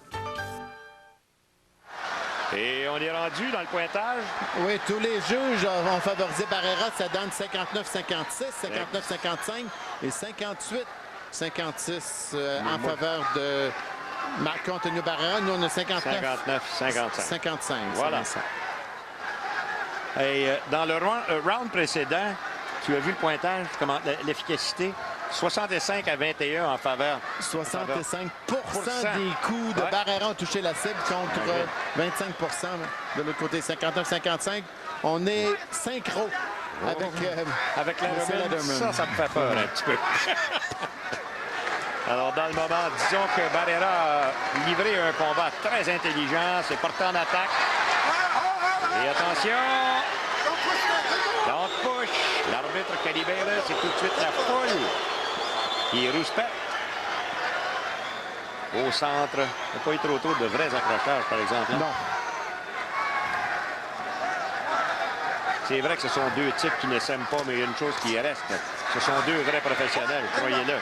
Et on est rendu dans le pointage. Oui, tous les juges ont favorisé Barrera. Ça donne 59-56, 59-55 et 58-56 en faveur de Marc-Antonio Barrera. Nous, on a 59-55. Voilà. 55. Et dans le round précédent, tu as vu le pointage, comment l'efficacité? 65-21 en faveur. 65 des coups de Barrera ont touché la cible contre 25 de l'autre côté. 59-55. On est synchro avec la Letterman. Ça me fait peur un petit peu. Alors, dans le moment, disons que Barrera a livré un combat très intelligent, s'est porté en attaque. Et attention! Don't push! L'arbitre Kelly Bayless, c'est tout de suite la foule qui rouspète. Au centre, il n'y a pas eu trop de vrais accrochages, par exemple. Hein? Non. C'est vrai que ce sont 2 types qui ne s'aiment pas, mais il y a une chose qui reste. Ce sont 2 vrais professionnels, croyez-le.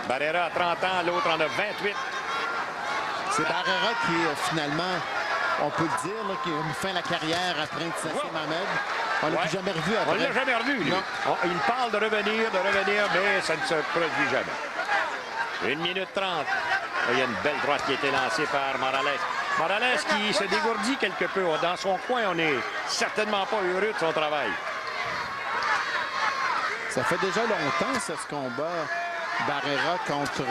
Barrera a 30 ans, l'autre en a 28. C'est Barrera qui, finalement, on peut le dire, là, qui a mis fin à la carrière après Nassim Ahmed. On l'a plus jamais revu après. On ne l'a jamais revu, lui. Il parle de revenir, mais ça ne se produit jamais. 1 minute 30. Il y a une belle droite qui a été lancée par Morales. Morales qui se dégourdit quelque peu. Dans son coin, on n'est certainement pas heureux de son travail. Ça fait déjà longtemps, ce combat. Barrera contre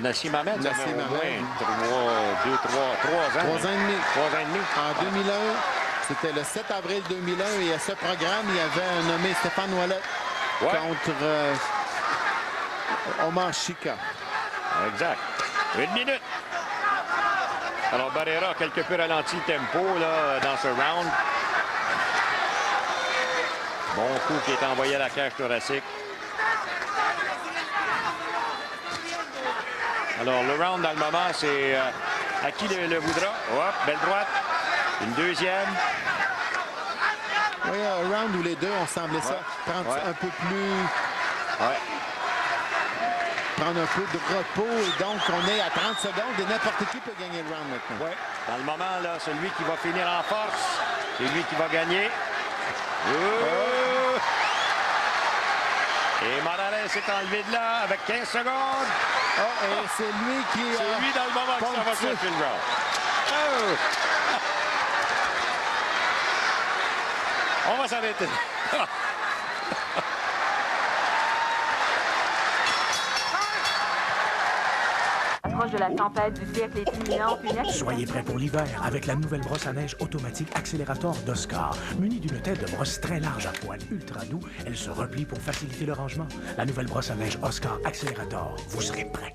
Nassim Ahmed. Nassim Ahmed. 3 ans. 3 ans et demi. 3 ans et demi. En 2001, c'était le 7 avril 2001 et à ce programme, il y avait un nommé Stéphane Ouellet contre Omar Chika. Exact. 1 minute. Alors Barrera a quelque peu ralenti le tempo là, dans ce round. Bon coup qui est envoyé à la cage thoracique. Alors, le round, dans le moment, c'est à qui le voudra. Hop, belle droite. Une deuxième. Oui, un round où les deux ont semblé ça. Prendre un peu plus... Prendre un peu de repos. Et donc, on est à 30 secondes et n'importe qui peut gagner le round maintenant. Ouais. Dans le moment, là, celui qui va finir en force, c'est lui qui va gagner. Et Morales s'est enlevé de là avec 15 secondes. Et c'est lui qui... C'est lui dans le moment que ça va chercher le round. On va s'arrêter. Approche de la tempête du siècle est imminente. Soyez prêts pour l'hiver avec la nouvelle brosse à neige automatique Accélérateur d'Oscar. Munie d'une tête de brosse très large à poil ultra doux, elle se replie pour faciliter le rangement. La nouvelle brosse à neige Oscar Accélérateur. Vous serez prêts.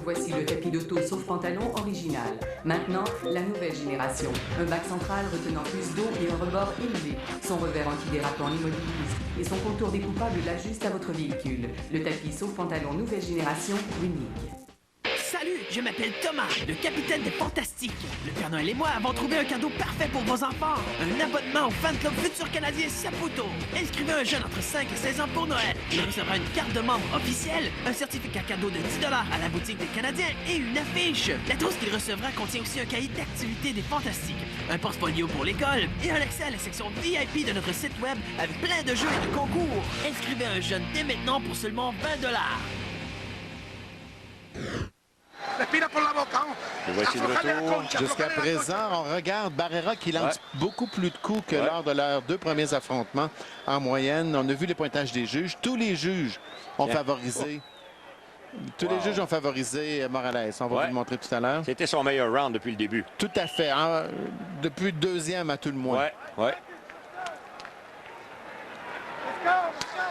Voici le tapis d'auto sauf pantalon original. Maintenant, la nouvelle génération. Un bac central retenant plus d'eau et un rebord élevé. Son revers antidérapant l'immobilise et son contour découpable l'ajuste à votre véhicule. Le tapis sauf pantalon nouvelle génération unique. Salut, je m'appelle Thomas, le capitaine des Fantastiques. Le Père Noël et moi avons trouvé un cadeau parfait pour vos enfants. Un abonnement au fan club futur canadien Saputo. Inscrivez un jeune entre 5 et 16 ans pour Noël. Il recevra une carte de membre officielle, un certificat cadeau de 10 $ à la boutique des Canadiens et une affiche. La trousse qu'il recevra contient aussi un cahier d'activités des Fantastiques, un portfolio pour l'école et un accès à la section VIP de notre site web avec plein de jeux et de concours. Inscrivez un jeune dès maintenant pour seulement 20 $. Et voici le retour. Jusqu'à présent, on regarde Barrera qui lance beaucoup plus de coups que lors de leurs 2 premiers affrontements en moyenne. On a vu les pointages des juges. Tous les juges ont favorisé. Tous les juges ont favorisé Morales. On va vous le montrer tout à l'heure. C'était son meilleur round depuis le début. Tout à fait. Depuis le 2e à tout le moins. Ouais.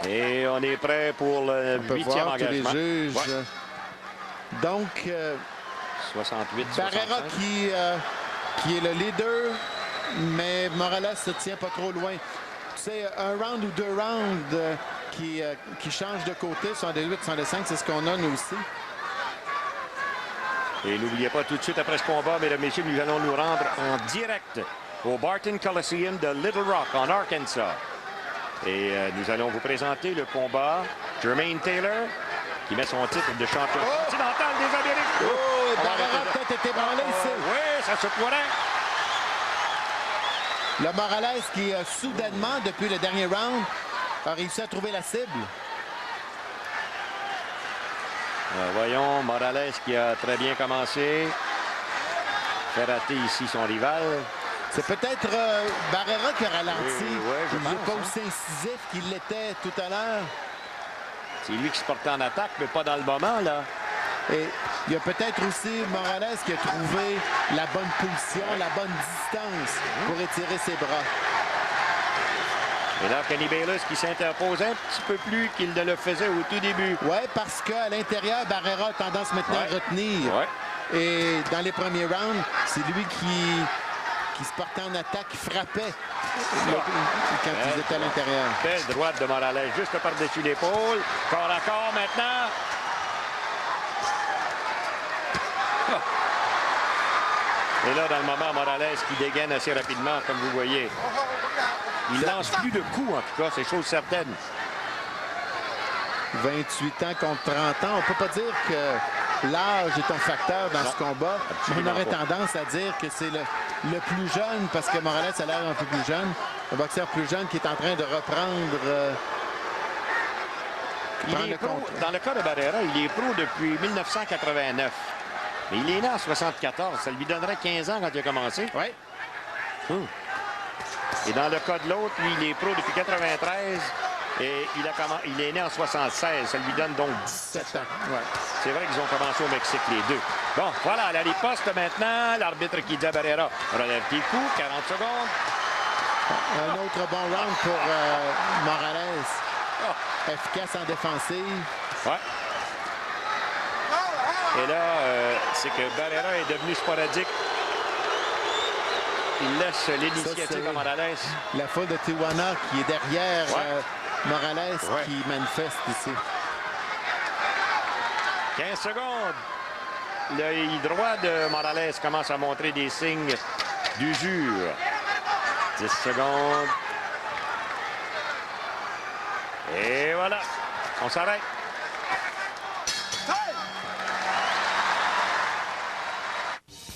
Et on est prêt pour le 8e engagement. Tous les juges. Donc, 68, Barrera qui est le leader, mais Morales se tient pas trop loin. C'est un round ou 2 rounds qui changent de côté, 68, 65, c'est ce qu'on a nous aussi. Et n'oubliez pas, tout de suite après ce combat, mesdames et messieurs, nous allons nous rendre en direct au Barton Coliseum de Little Rock, en Arkansas. Et nous allons vous présenter le combat Jermaine Taylor, qui met son titre de champion continental des Amériques. Oh, Barrera a peut-être été branlé ici. Oui, ça se pourrait. Le Morales qui, soudainement, depuis le dernier round, a réussi à trouver la cible. Voyons, Morales qui a très bien commencé. Fait rater ici son rival. C'est peut-être Barrera qui a ralenti. Oui, il n'est pas aussi incisif qu'il l'était tout à l'heure. C'est lui qui se portait en attaque, mais pas dans le moment, là. Et il y a peut-être aussi Morales qui a trouvé la bonne position, la bonne distance pour étirer ses bras. Et là, Kenny Bayless qui s'interpose un petit peu plus qu'il ne le faisait au tout début. Oui, parce qu'à l'intérieur, Barrera a tendance maintenant à retenir. Et dans les premiers rounds, c'est lui qui se portait en attaque, qui frappait quand ils étaient à l'intérieur. Belle droite de Morales, juste par-dessus l'épaule. Corps à corps maintenant. Et là, dans le moment, Morales qui dégaine assez rapidement, comme vous voyez. Il lance plus de coups, en tout cas, c'est chose certaine. 28 ans contre 30 ans. On ne peut pas dire que l'âge est un facteur dans ce combat. On aurait tendance à dire que c'est le plus jeune, parce que Morales a l'air un peu plus jeune. Un boxeur plus jeune qui est en train de reprendre... Dans le cas de Barrera, il est pro depuis 1989. Mais il est né en 74. Ça lui donnerait 15 ans quand il a commencé. Oui. Et dans le cas de l'autre, lui, il est pro depuis 93. Et il est né en 76. Ça lui donne donc 17 ans. C'est vrai qu'ils ont commencé au Mexique, les deux. Bon, voilà, la riposte maintenant. L'arbitre qui dit à Barrera, relève tes coups, 40 secondes. Un autre bon round pour Morales. Efficace en défensive. Et là, c'est que Barrera est devenu sporadique. Il laisse l'initiative à Morales. La foule de Tijuana qui est derrière Morales qui manifeste ici. 15 secondes. L'œil droit de Morales commence à montrer des signes d'usure. 10 secondes. Et voilà. On s'arrête.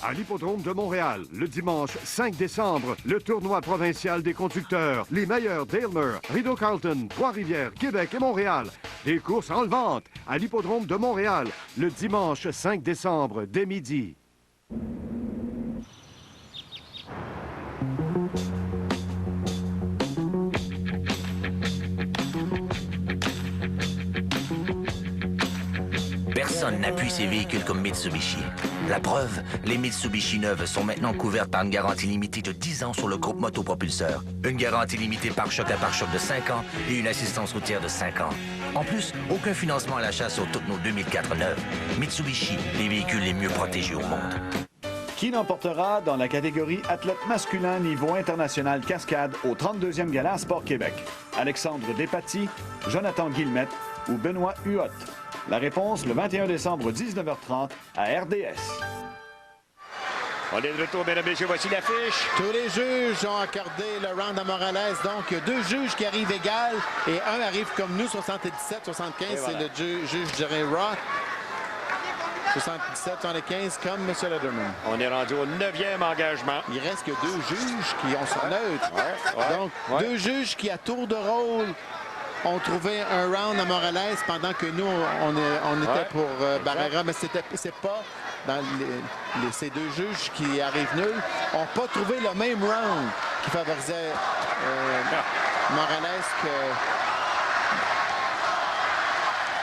À l'Hippodrome de Montréal, le dimanche 5 décembre, le tournoi provincial des conducteurs. Les meilleurs d'Aylmer, Rideau-Carleton, Trois-Rivières, Québec et Montréal. Des courses enlevantes à l'Hippodrome de Montréal, le dimanche 5 décembre, dès midi. Personne n'appuie ces véhicules comme Mitsubishi. La preuve, les Mitsubishi neuves sont maintenant couvertes par une garantie limitée de 10 ans sur le groupe motopropulseur. Une garantie limitée pare-choc à pare-choc de 5 ans et une assistance routière de 5 ans. En plus, aucun financement à l'achat sur toutes nos 2004 neuves. Mitsubishi, les véhicules les mieux protégés au monde. Qui l'emportera dans la catégorie athlète masculin niveau international cascade au 32e Gala Sport Québec? Alexandre Despatie, Jonathan Guillemette ou Benoît Huot? La réponse le 21 décembre 19h30 à RDS. On est de retour, mesdames et messieurs, voici l'affiche. Tous les juges ont accordé le round à Morales. Donc, il y a 2 juges qui arrivent égales et un arrive comme nous, 77-75. Voilà. C'est le juge Jerry Roth. 77-75 comme M. Lederman. On est rendu au 9e engagement. Il reste que 2 juges qui ont neutre. Donc, 2 juges qui, à tour de rôle, ont trouvé un round à Morales pendant que nous, on était pour Barrera. Mais c'est pas dans ces 2 juges qui arrivent nuls, n'ont pas trouvé le même round qui favorisait Morales que...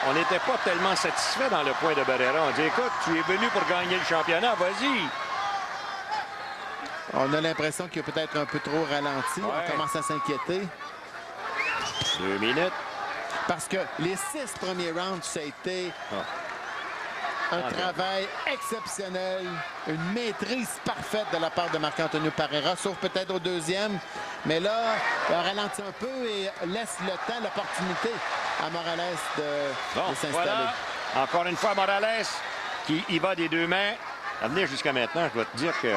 On n'était pas tellement satisfait dans le point de Barrera. On dit, écoute, tu es venu pour gagner le championnat, vas-y. On a l'impression qu'il a peut-être un peu trop ralenti. On commence à s'inquiéter. 2 minutes. Parce que les 6 premiers rounds, ça a été un travail exceptionnel, une maîtrise parfaite de la part de Marc-Antonio Barrera, sauf peut-être au 2e. Mais là, il ralentit un peu et laisse le temps, l'opportunité à Morales de s'installer. Voilà. Encore une fois, Morales qui y va des 2 mains. À venir jusqu'à maintenant, je dois te dire qu'il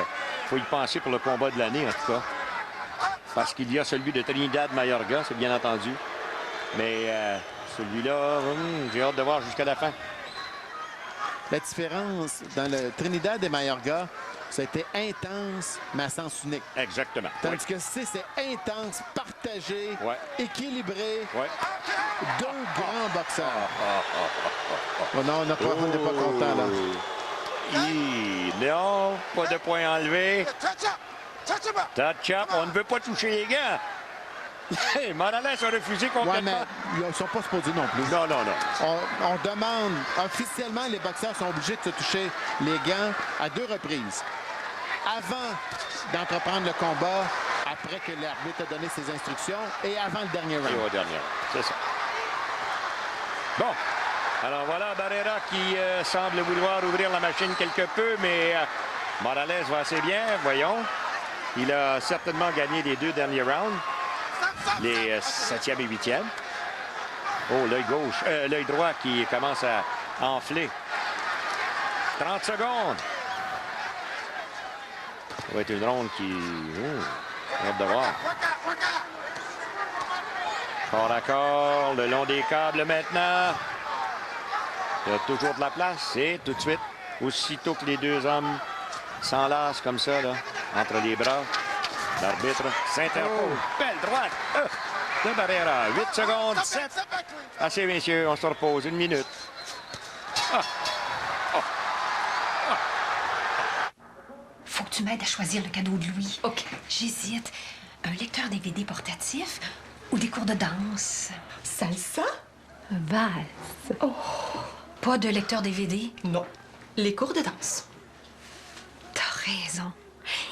faut y penser pour le combat de l'année, en tout cas. Parce qu'il y a celui de Trinidad Mayorga, c'est bien entendu. Mais celui-là, j'ai hâte de voir jusqu'à la fin. La différence dans le Trinidad et Mayorga, ça a été intense, mais à sens unique. Exactement. Tandis que c'est intense, partagé, équilibré. 2 grands boxeurs. Oh non, on n'est pas content, là. Non, pas de points enlevés. Touch-up, on ne veut pas toucher les gants. Morales a refusé complètement. Ouais, mais ils ne sont pas supposés non plus. Non, non, non. On demande, officiellement, les boxeurs sont obligés de se toucher les gants à 2 reprises. Avant d'entreprendre le combat, après que l'arbitre a donné ses instructions, et avant le dernier round. Et au dernier, c'est ça. Bon, alors voilà Barrera qui semble vouloir ouvrir la machine quelque peu, mais Morales va assez bien, voyons. Il a certainement gagné les 2 derniers rounds. Les 7e et 8e. Oh, l'œil gauche, l'œil droit qui commence à enfler. 30 secondes. Ça va être une ronde qui... hâte de voir. Corps à corps, le long des câbles maintenant. Il y a toujours de la place. Et tout de suite, aussitôt que les 2 hommes s'enlacent comme ça, là, entre les bras, l'arbitre s'interpose. Belle droite de Barrera. 8 secondes, 7. Assez, messieurs, on se repose 1 minute. Faut que tu m'aides à choisir le cadeau de Louis. OK. J'hésite. Un lecteur DVD portatif ou des cours de danse. Salsa? Valse. Oh. Pas de lecteur DVD? Non. Les cours de danse. T'as raison.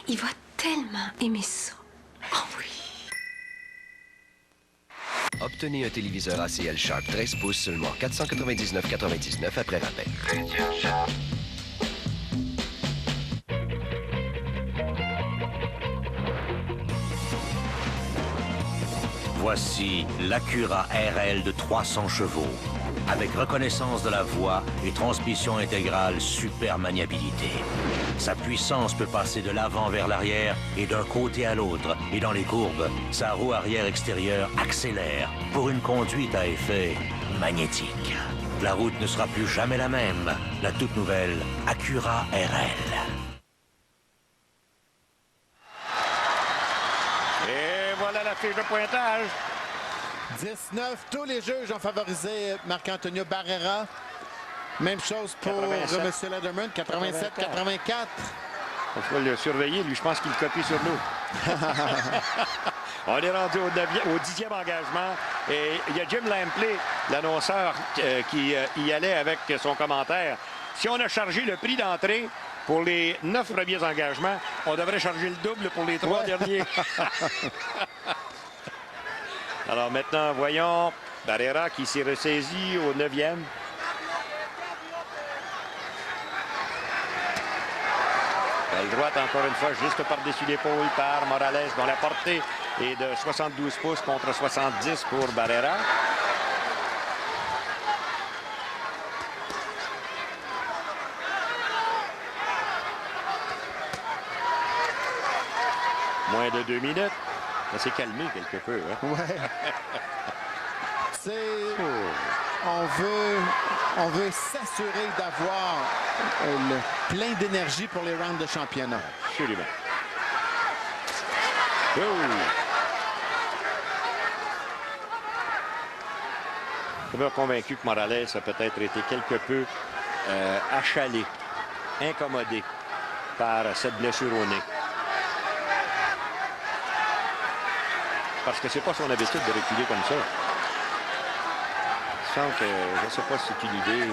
Il va tellement aimer ça. Oh oui. Obtenez un téléviseur ACL Sharp 13 pouces seulement 499,99 après rappel. Voici l'Acura RL de 300 chevaux. Avec reconnaissance de la voie et transmission intégrale super maniabilité. Sa puissance peut passer de l'avant vers l'arrière et d'un côté à l'autre. Et dans les courbes, sa roue arrière extérieure accélère pour une conduite à effet magnétique. La route ne sera plus jamais la même. La toute nouvelle Acura RL. Et voilà la fiche de pointage. 19, tous les juges ont favorisé Marc-Antonio Barrera. Même chose pour M. Lederman, 87-84. Il faut le surveiller. Lui, je pense qu'il copie sur nous. On est rendu au 10e engagement. Et il y a Jim Lampley, l'annonceur, qui y allait avec son commentaire. Si on a chargé le prix d'entrée pour les 9 premiers engagements, on devrait charger le double pour les 3 derniers. Alors maintenant, voyons Barrera qui s'est ressaisi au 9e. Belle droite, encore une fois, juste par-dessus l'épaule par Morales, dont la portée est de 72 pouces contre 70 pour Barrera. Moins de 2 minutes. Ça s'est calmé quelque peu. Hein? Ouais. On veut s'assurer d'avoir le plein d'énergie pour les rounds de championnat. Absolument. Oh. Je suis convaincu que Morales a peut-être été quelque peu achalé, incommodé par cette blessure au nez. Parce que c'est pas son habitude de reculer comme ça. Je sens que, je ne sais pas si c'est une idée.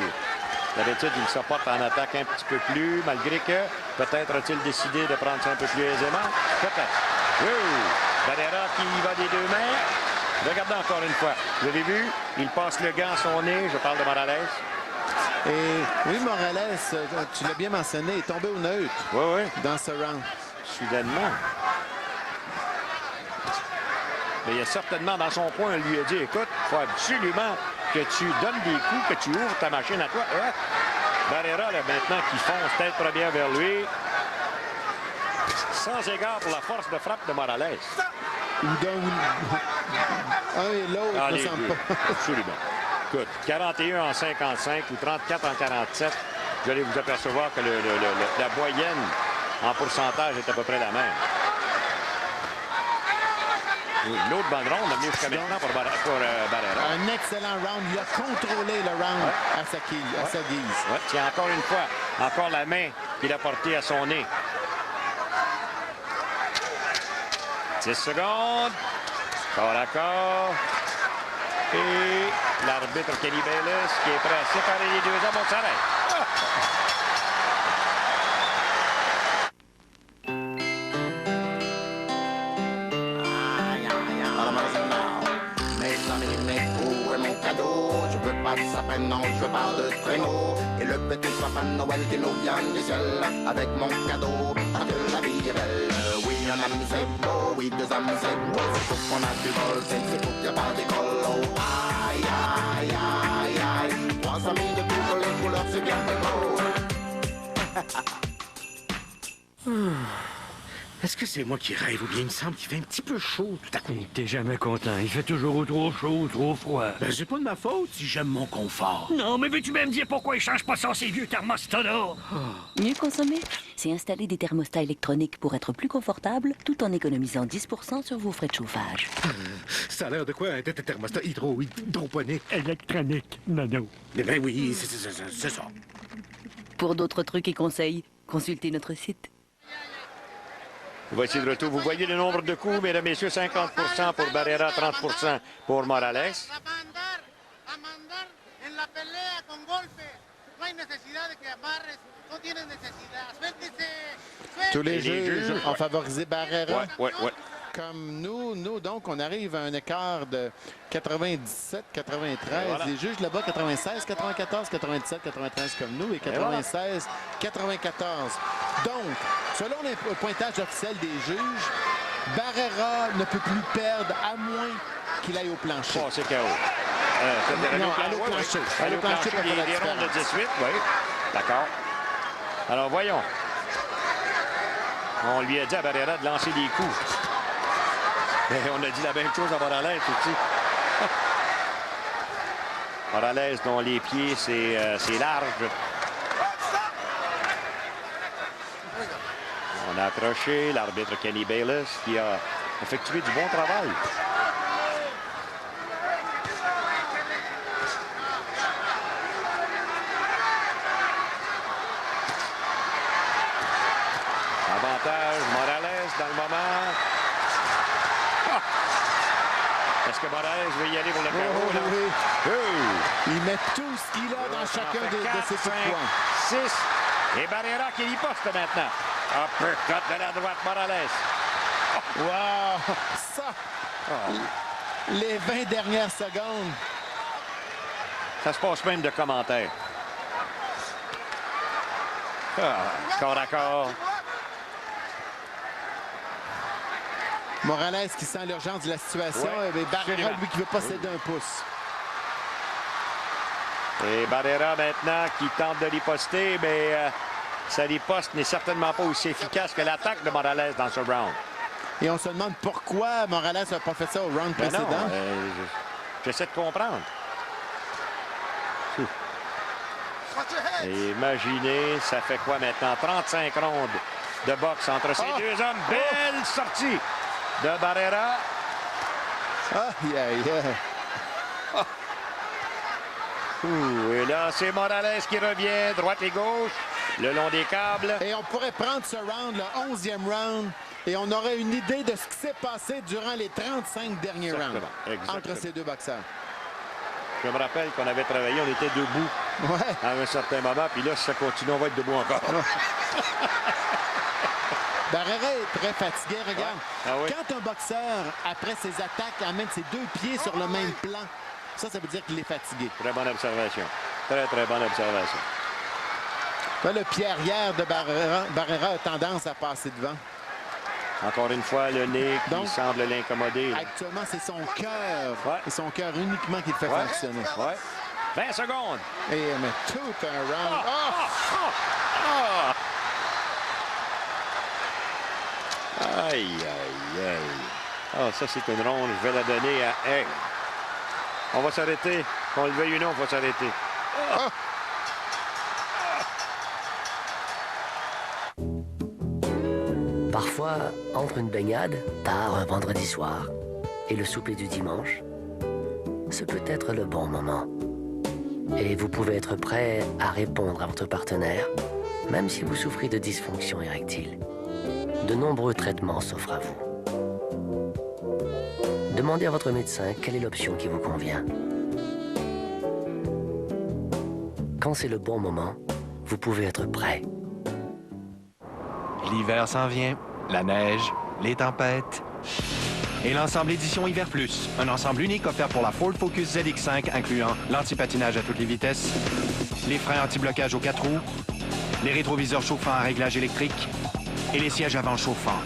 D'habitude, il se porte en attaque un petit peu plus, malgré que peut-être a-t-il décidé de prendre ça un peu plus aisément. Peut-être. Oui. Barrera qui y va des 2 mains. Regardez encore une fois. Vous avez vu, il passe le gant à son nez. Je parle de Morales. Et oui, Morales, tu l'as bien mentionné, est tombé au neutre dans ce round. Soudainement. Mais il y a certainement dans son coin, on lui a dit, écoute, il faut absolument que tu donnes des coups, que tu ouvres ta machine à toi. Barrera, là, maintenant, qui fonce tête première vers lui. Sans égard pour la force de frappe de Morales. Ou un et l'autre ne semble pas. Absolument. Écoute, 41 en 55 ou 34 en 47, vous allez vous apercevoir que la moyenne en pourcentage est à peu près la même. L'autre bonne ronde a mis jusqu'à maintenant pour Barrera. Un excellent round. Il a contrôlé le round à sa guise. Ouais. Tiens, encore une fois, encore la main qu'il a portée à son nez. 10 secondes. Corps à corps. Et l'arbitre Kenny Bayless qui est prêt à séparer les deux hommes. On s'arrête. Non, je parle de traîneau et le petit sapin de Noël qui nous vient du ciel avec mon cadeau, parce que la vie est belle. Oui, un ami c'est beau, oui, 2 amis c'est beau. C'est pour qu'on a du bol, c'est pour qu'il n'y a pas d'école. Oh, aïe, aïe, aïe, aïe. 3 amis de toutes les couleurs, c'est bien beau. Est-ce que c'est moi qui rêve ou bien il me semble qu'il fait un petit peu chaud tout à coup? T'es jamais content. Il fait toujours trop chaud, trop froid. Ben, c'est pas de ma faute si j'aime mon confort. Non, mais veux-tu même dire pourquoi ils changent pas ça, ces vieux thermostats-là? Mieux consommer, c'est installer des thermostats électroniques pour être plus confortable tout en économisant 10% sur vos frais de chauffage. Ça a l'air de quoi, un thermostat hydroponique? Électronique, non. Eh ben oui, c'est ça. Pour d'autres trucs et conseils, consultez notre site. Voici de retour. Vous voyez le nombre de coups, mesdames et messieurs, 50% pour Barrera, 30% pour Morales. Tous les juges ont favorisé Barrera. Ouais. Comme nous, donc, on arrive à un écart de 97, 93. Voilà. Les juges là-bas, 96, 94, 97, 93 comme nous et 96, 94. Donc, selon les pointages officiels des juges, Barrera ne peut plus perdre à moins qu'il aille au plancher. Oh, c'est KO. Non, aller au plancher. Aller au plancher, pour des rondes de 18, oui. D'accord. Alors, voyons. On lui a dit à Barrera de lancer des coups. Mais on a dit la même chose à Morales aussi. Morales, dont les pieds, c'est large. On a accroché l'arbitre Kenny Bayless qui a effectué du bon travail. Avantage, Morales dans le moment. Ah! Est-ce que Morales veut y aller pour le carreau? Là? Oui. Oh! Il met tout ce qu'il a dans chacun de ses coups de poing. 6. Et Barrera qui riposte maintenant. Uppercut de la droite, Morales. Oh. Wow! Ça! Oh. Les 20 dernières secondes. Ça se passe même de commentaires. Corps à corps. Morales qui sent l'urgence de la situation. Ouais, et Barrera, lui, qui ne veut pas céder un pouce. Et Barrera maintenant qui tente de riposter, mais sa riposte n'est certainement pas aussi efficace que l'attaque de Morales dans ce round. Et on se demande pourquoi Morales n'a pas fait ça au round précédent. Non, j'essaie de comprendre. Et imaginez, ça fait quoi maintenant? 35 rondes de boxe entre ces deux hommes. Belle sortie de Barrera. Et là, c'est Morales qui revient, droite et gauche, le long des câbles. Et on pourrait prendre ce round, le 11e round, et on aurait une idée de ce qui s'est passé durant les 35 derniers rounds entre ces deux boxeurs. Je me rappelle qu'on avait travaillé, on était debout à un certain moment, puis là, si ça continue, on va être debout encore. Barrera est très fatigué, regarde. Quand un boxeur, après ses attaques, amène ses deux pieds sur le même plan, ça veut dire qu'il est fatigué. Très bonne observation. Très, très bonne observation. Là, le pied arrière de Barrera a tendance à passer devant. Encore une fois, le nez qui semble l'incommoder. Actuellement, c'est son cœur. C'est son cœur uniquement qui le fait fonctionner. 20 secondes. Et mais tout un round. Aïe, aïe, aïe. Ça, c'est une ronde. Je vais la donner à... Hey. On va s'arrêter. Qu'on le veuille ou non, on va s'arrêter. Parfois, entre une baignade, tard un vendredi soir, et le souper du dimanche, ce peut être le bon moment. Et vous pouvez être prêt à répondre à votre partenaire, même si vous souffrez de dysfonction érectile. De nombreux traitements s'offrent à vous. Demandez à votre médecin quelle est l'option qui vous convient. Quand c'est le bon moment, vous pouvez être prêt. L'hiver s'en vient, la neige, les tempêtes et l'ensemble édition Hiver Plus, un ensemble unique offert pour la Ford Focus ZX5 incluant l'anti-patinage à toutes les vitesses, les freins anti-blocage aux 4 roues, les rétroviseurs chauffants à réglage électrique et les sièges avant chauffants.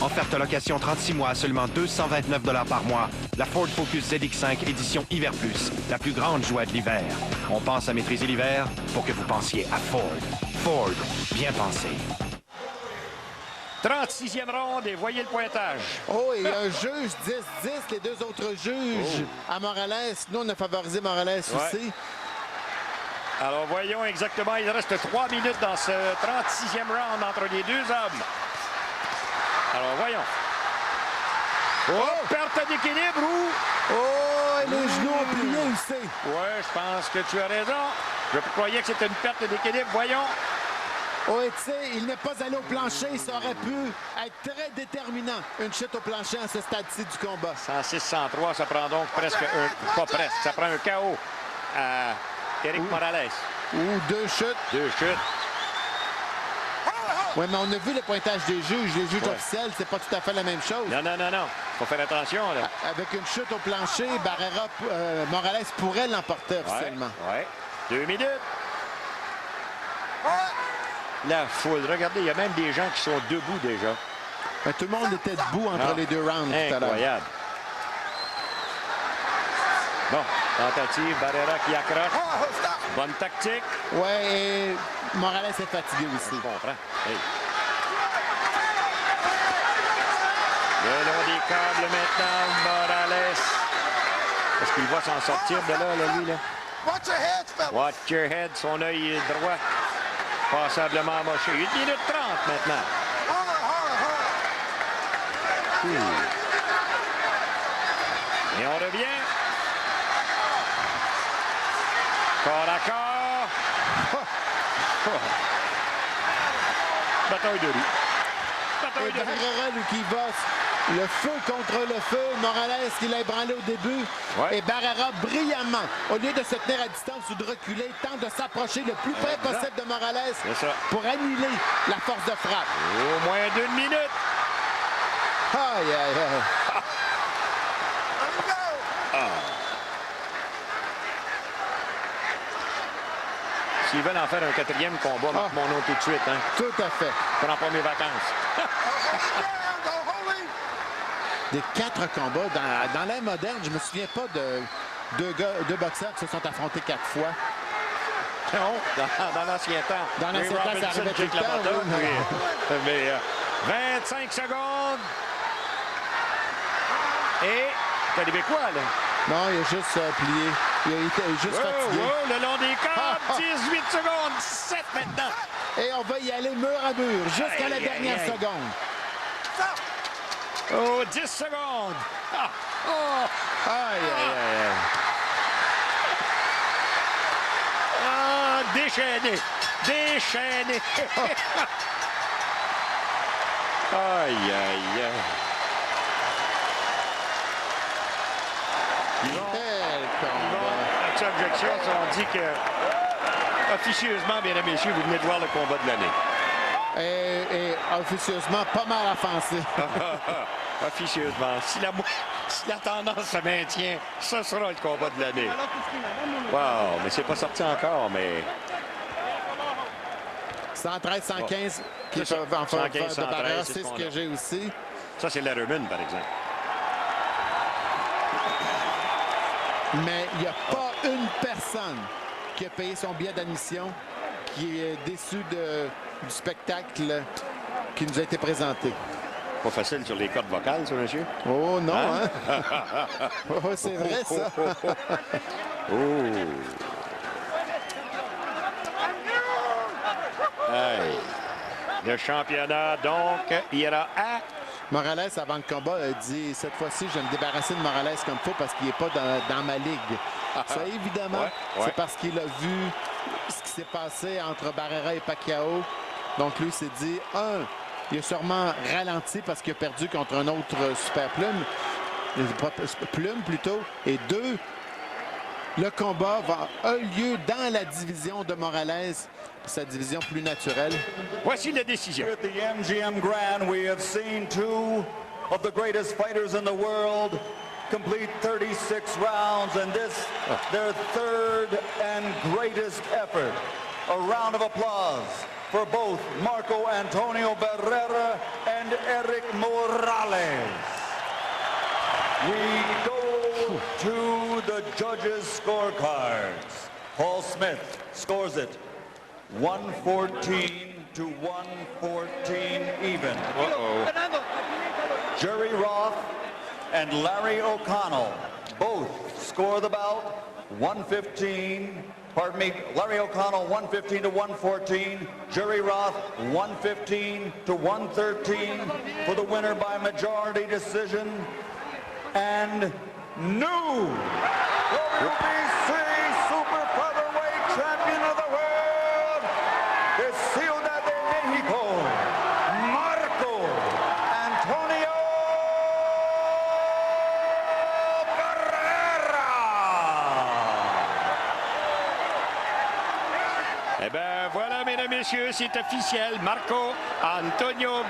Offerte location 36 mois à seulement 229 $ par mois. La Ford Focus ZX5 édition Hiver Plus, la plus grande joie de l'hiver. On pense à maîtriser l'hiver pour que vous pensiez à Ford. Ford, bien pensé. 36e ronde et voyez le pointage. Et un juge 10-10, les deux autres juges à Morales. Nous, on a favorisé Morales aussi. Alors, voyons exactement. Il reste 3 minutes dans ce 36e round entre les deux hommes. Alors, voyons. Perte d'équilibre ou... et les genoux ont plié aussi. Je pense que tu as raison. Je croyais que c'était une perte d'équilibre. Voyons. Tu sais, il n'est pas allé au plancher. Ça aurait pu être très déterminant. Une chute au plancher à ce stade-ci du combat. 106-103, ça prend donc presque un... Pas presque, ça prend un KO à Éric Morales. Ou 2 chutes. 2 chutes. Oui, mais on a vu le pointage des juges. Les juges officiels, c'est pas tout à fait la même chose. Non. Faut faire attention, là. Avec une chute au plancher, Morales pourrait l'emporter officiellement. 2 minutes. La foule. Regardez, il y a même des gens qui sont debout déjà. Tout le monde était debout entre les deux rounds tout à l'heure. Incroyable. Bon, tentative, Barrera qui accroche. Bonne tactique. Et Morales est fatigué aussi. Je comprends. Le long des câbles maintenant, Morales. Est-ce qu'il va s'en sortir de là, lui, là? Watch your head, fellas. Watch your head, son œil droit. Passablement amoché. 1 minute 30 maintenant. Et on revient. Corps à corps. Bataille de rue. bataille Et de Barrera, lui, qui va le feu contre le feu. Morales qui l'a ébranlé au début. Ouais. Et Barrera, brillamment, au lieu de se tenir à distance ou de reculer, tente de s'approcher le plus près possible de Morales pour annuler la force de frappe. Au moins d'1 minute. Aïe, aïe, aïe. S'ils veulent en faire un 4e combat, marque mon nom tout de suite. Hein. Tout à fait. Prends pas mes vacances. Des 4 combats. Dans l'ère moderne, je me souviens pas de deux boxeurs qui se sont affrontés 4 fois. Non, dans l'ancien temps. Dans l'ancien temps, ça arrivait tout le temps. Oui. Mais 25 secondes. Et t'as arrivé quoi, là? Non, il a juste plié. Il a été juste fatigué. Le long des cordes, 18 secondes, 17 maintenant. Et on va y aller mur à mur jusqu'à la dernière seconde. Oh, 10 secondes. Ah. Oh. Aïe, aïe, aïe. Ah, déchaîné. Déchaîné. Aïe, aïe, aïe. Objection, on dit que officieusement, mesdames et messieurs, vous venez de voir le combat de l'année. Et officieusement, pas mal offensé. Officieusement. Si la tendance se maintient, ce sera le combat de l'année. Wow, mais c'est pas sorti encore, mais... 113-115 qui peuvent en faire de Barrera, c'est ce que j'ai aussi. Ça, c'est Letterman, par exemple. Mais il n'y a pas une personne qui a payé son billet d'admission qui est déçu du spectacle qui nous a été présenté. Pas facile sur les cordes vocales, ça, monsieur? Oh non, hein? Oh, c'est vrai, ça. Hey. Le championnat, donc, ira à... Morales, avant le combat, a dit « Cette fois-ci, je vais me débarrasser de Morales comme il faut parce qu'il n'est pas dans ma ligue. » Ça, évidemment, c'est parce qu'il a vu ce qui s'est passé entre Barrera et Pacquiao. Donc, lui, il s'est dit, il a sûrement ralenti parce qu'il a perdu contre un autre super plume plutôt. Et 2, le combat a lieu dans la division de Morales, sa division plus naturelle. Voici la décision. At the MGM Grand, we have seen 2 of the greatest fighters in the world complete 36 rounds, and this, their 3rd and greatest effort. A round of applause for both Marco Antonio Barrera and Eric Morales. We go to the judges' scorecards. Paul Smith scores it 114 to 114 even. Jerry Roth and Larry O'Connell both score the bout 115. Pardon me, Larry O'Connell 115 to 114. Jerry Roth 115 to 113 for the winner by majority decision. And new WBC Super Featherweight Champion of the World, the Ciudad de Mexico, Marco Antonio Barrera. Eh bien, voilà, mesdames et messieurs, c'est officiel. Marco Antonio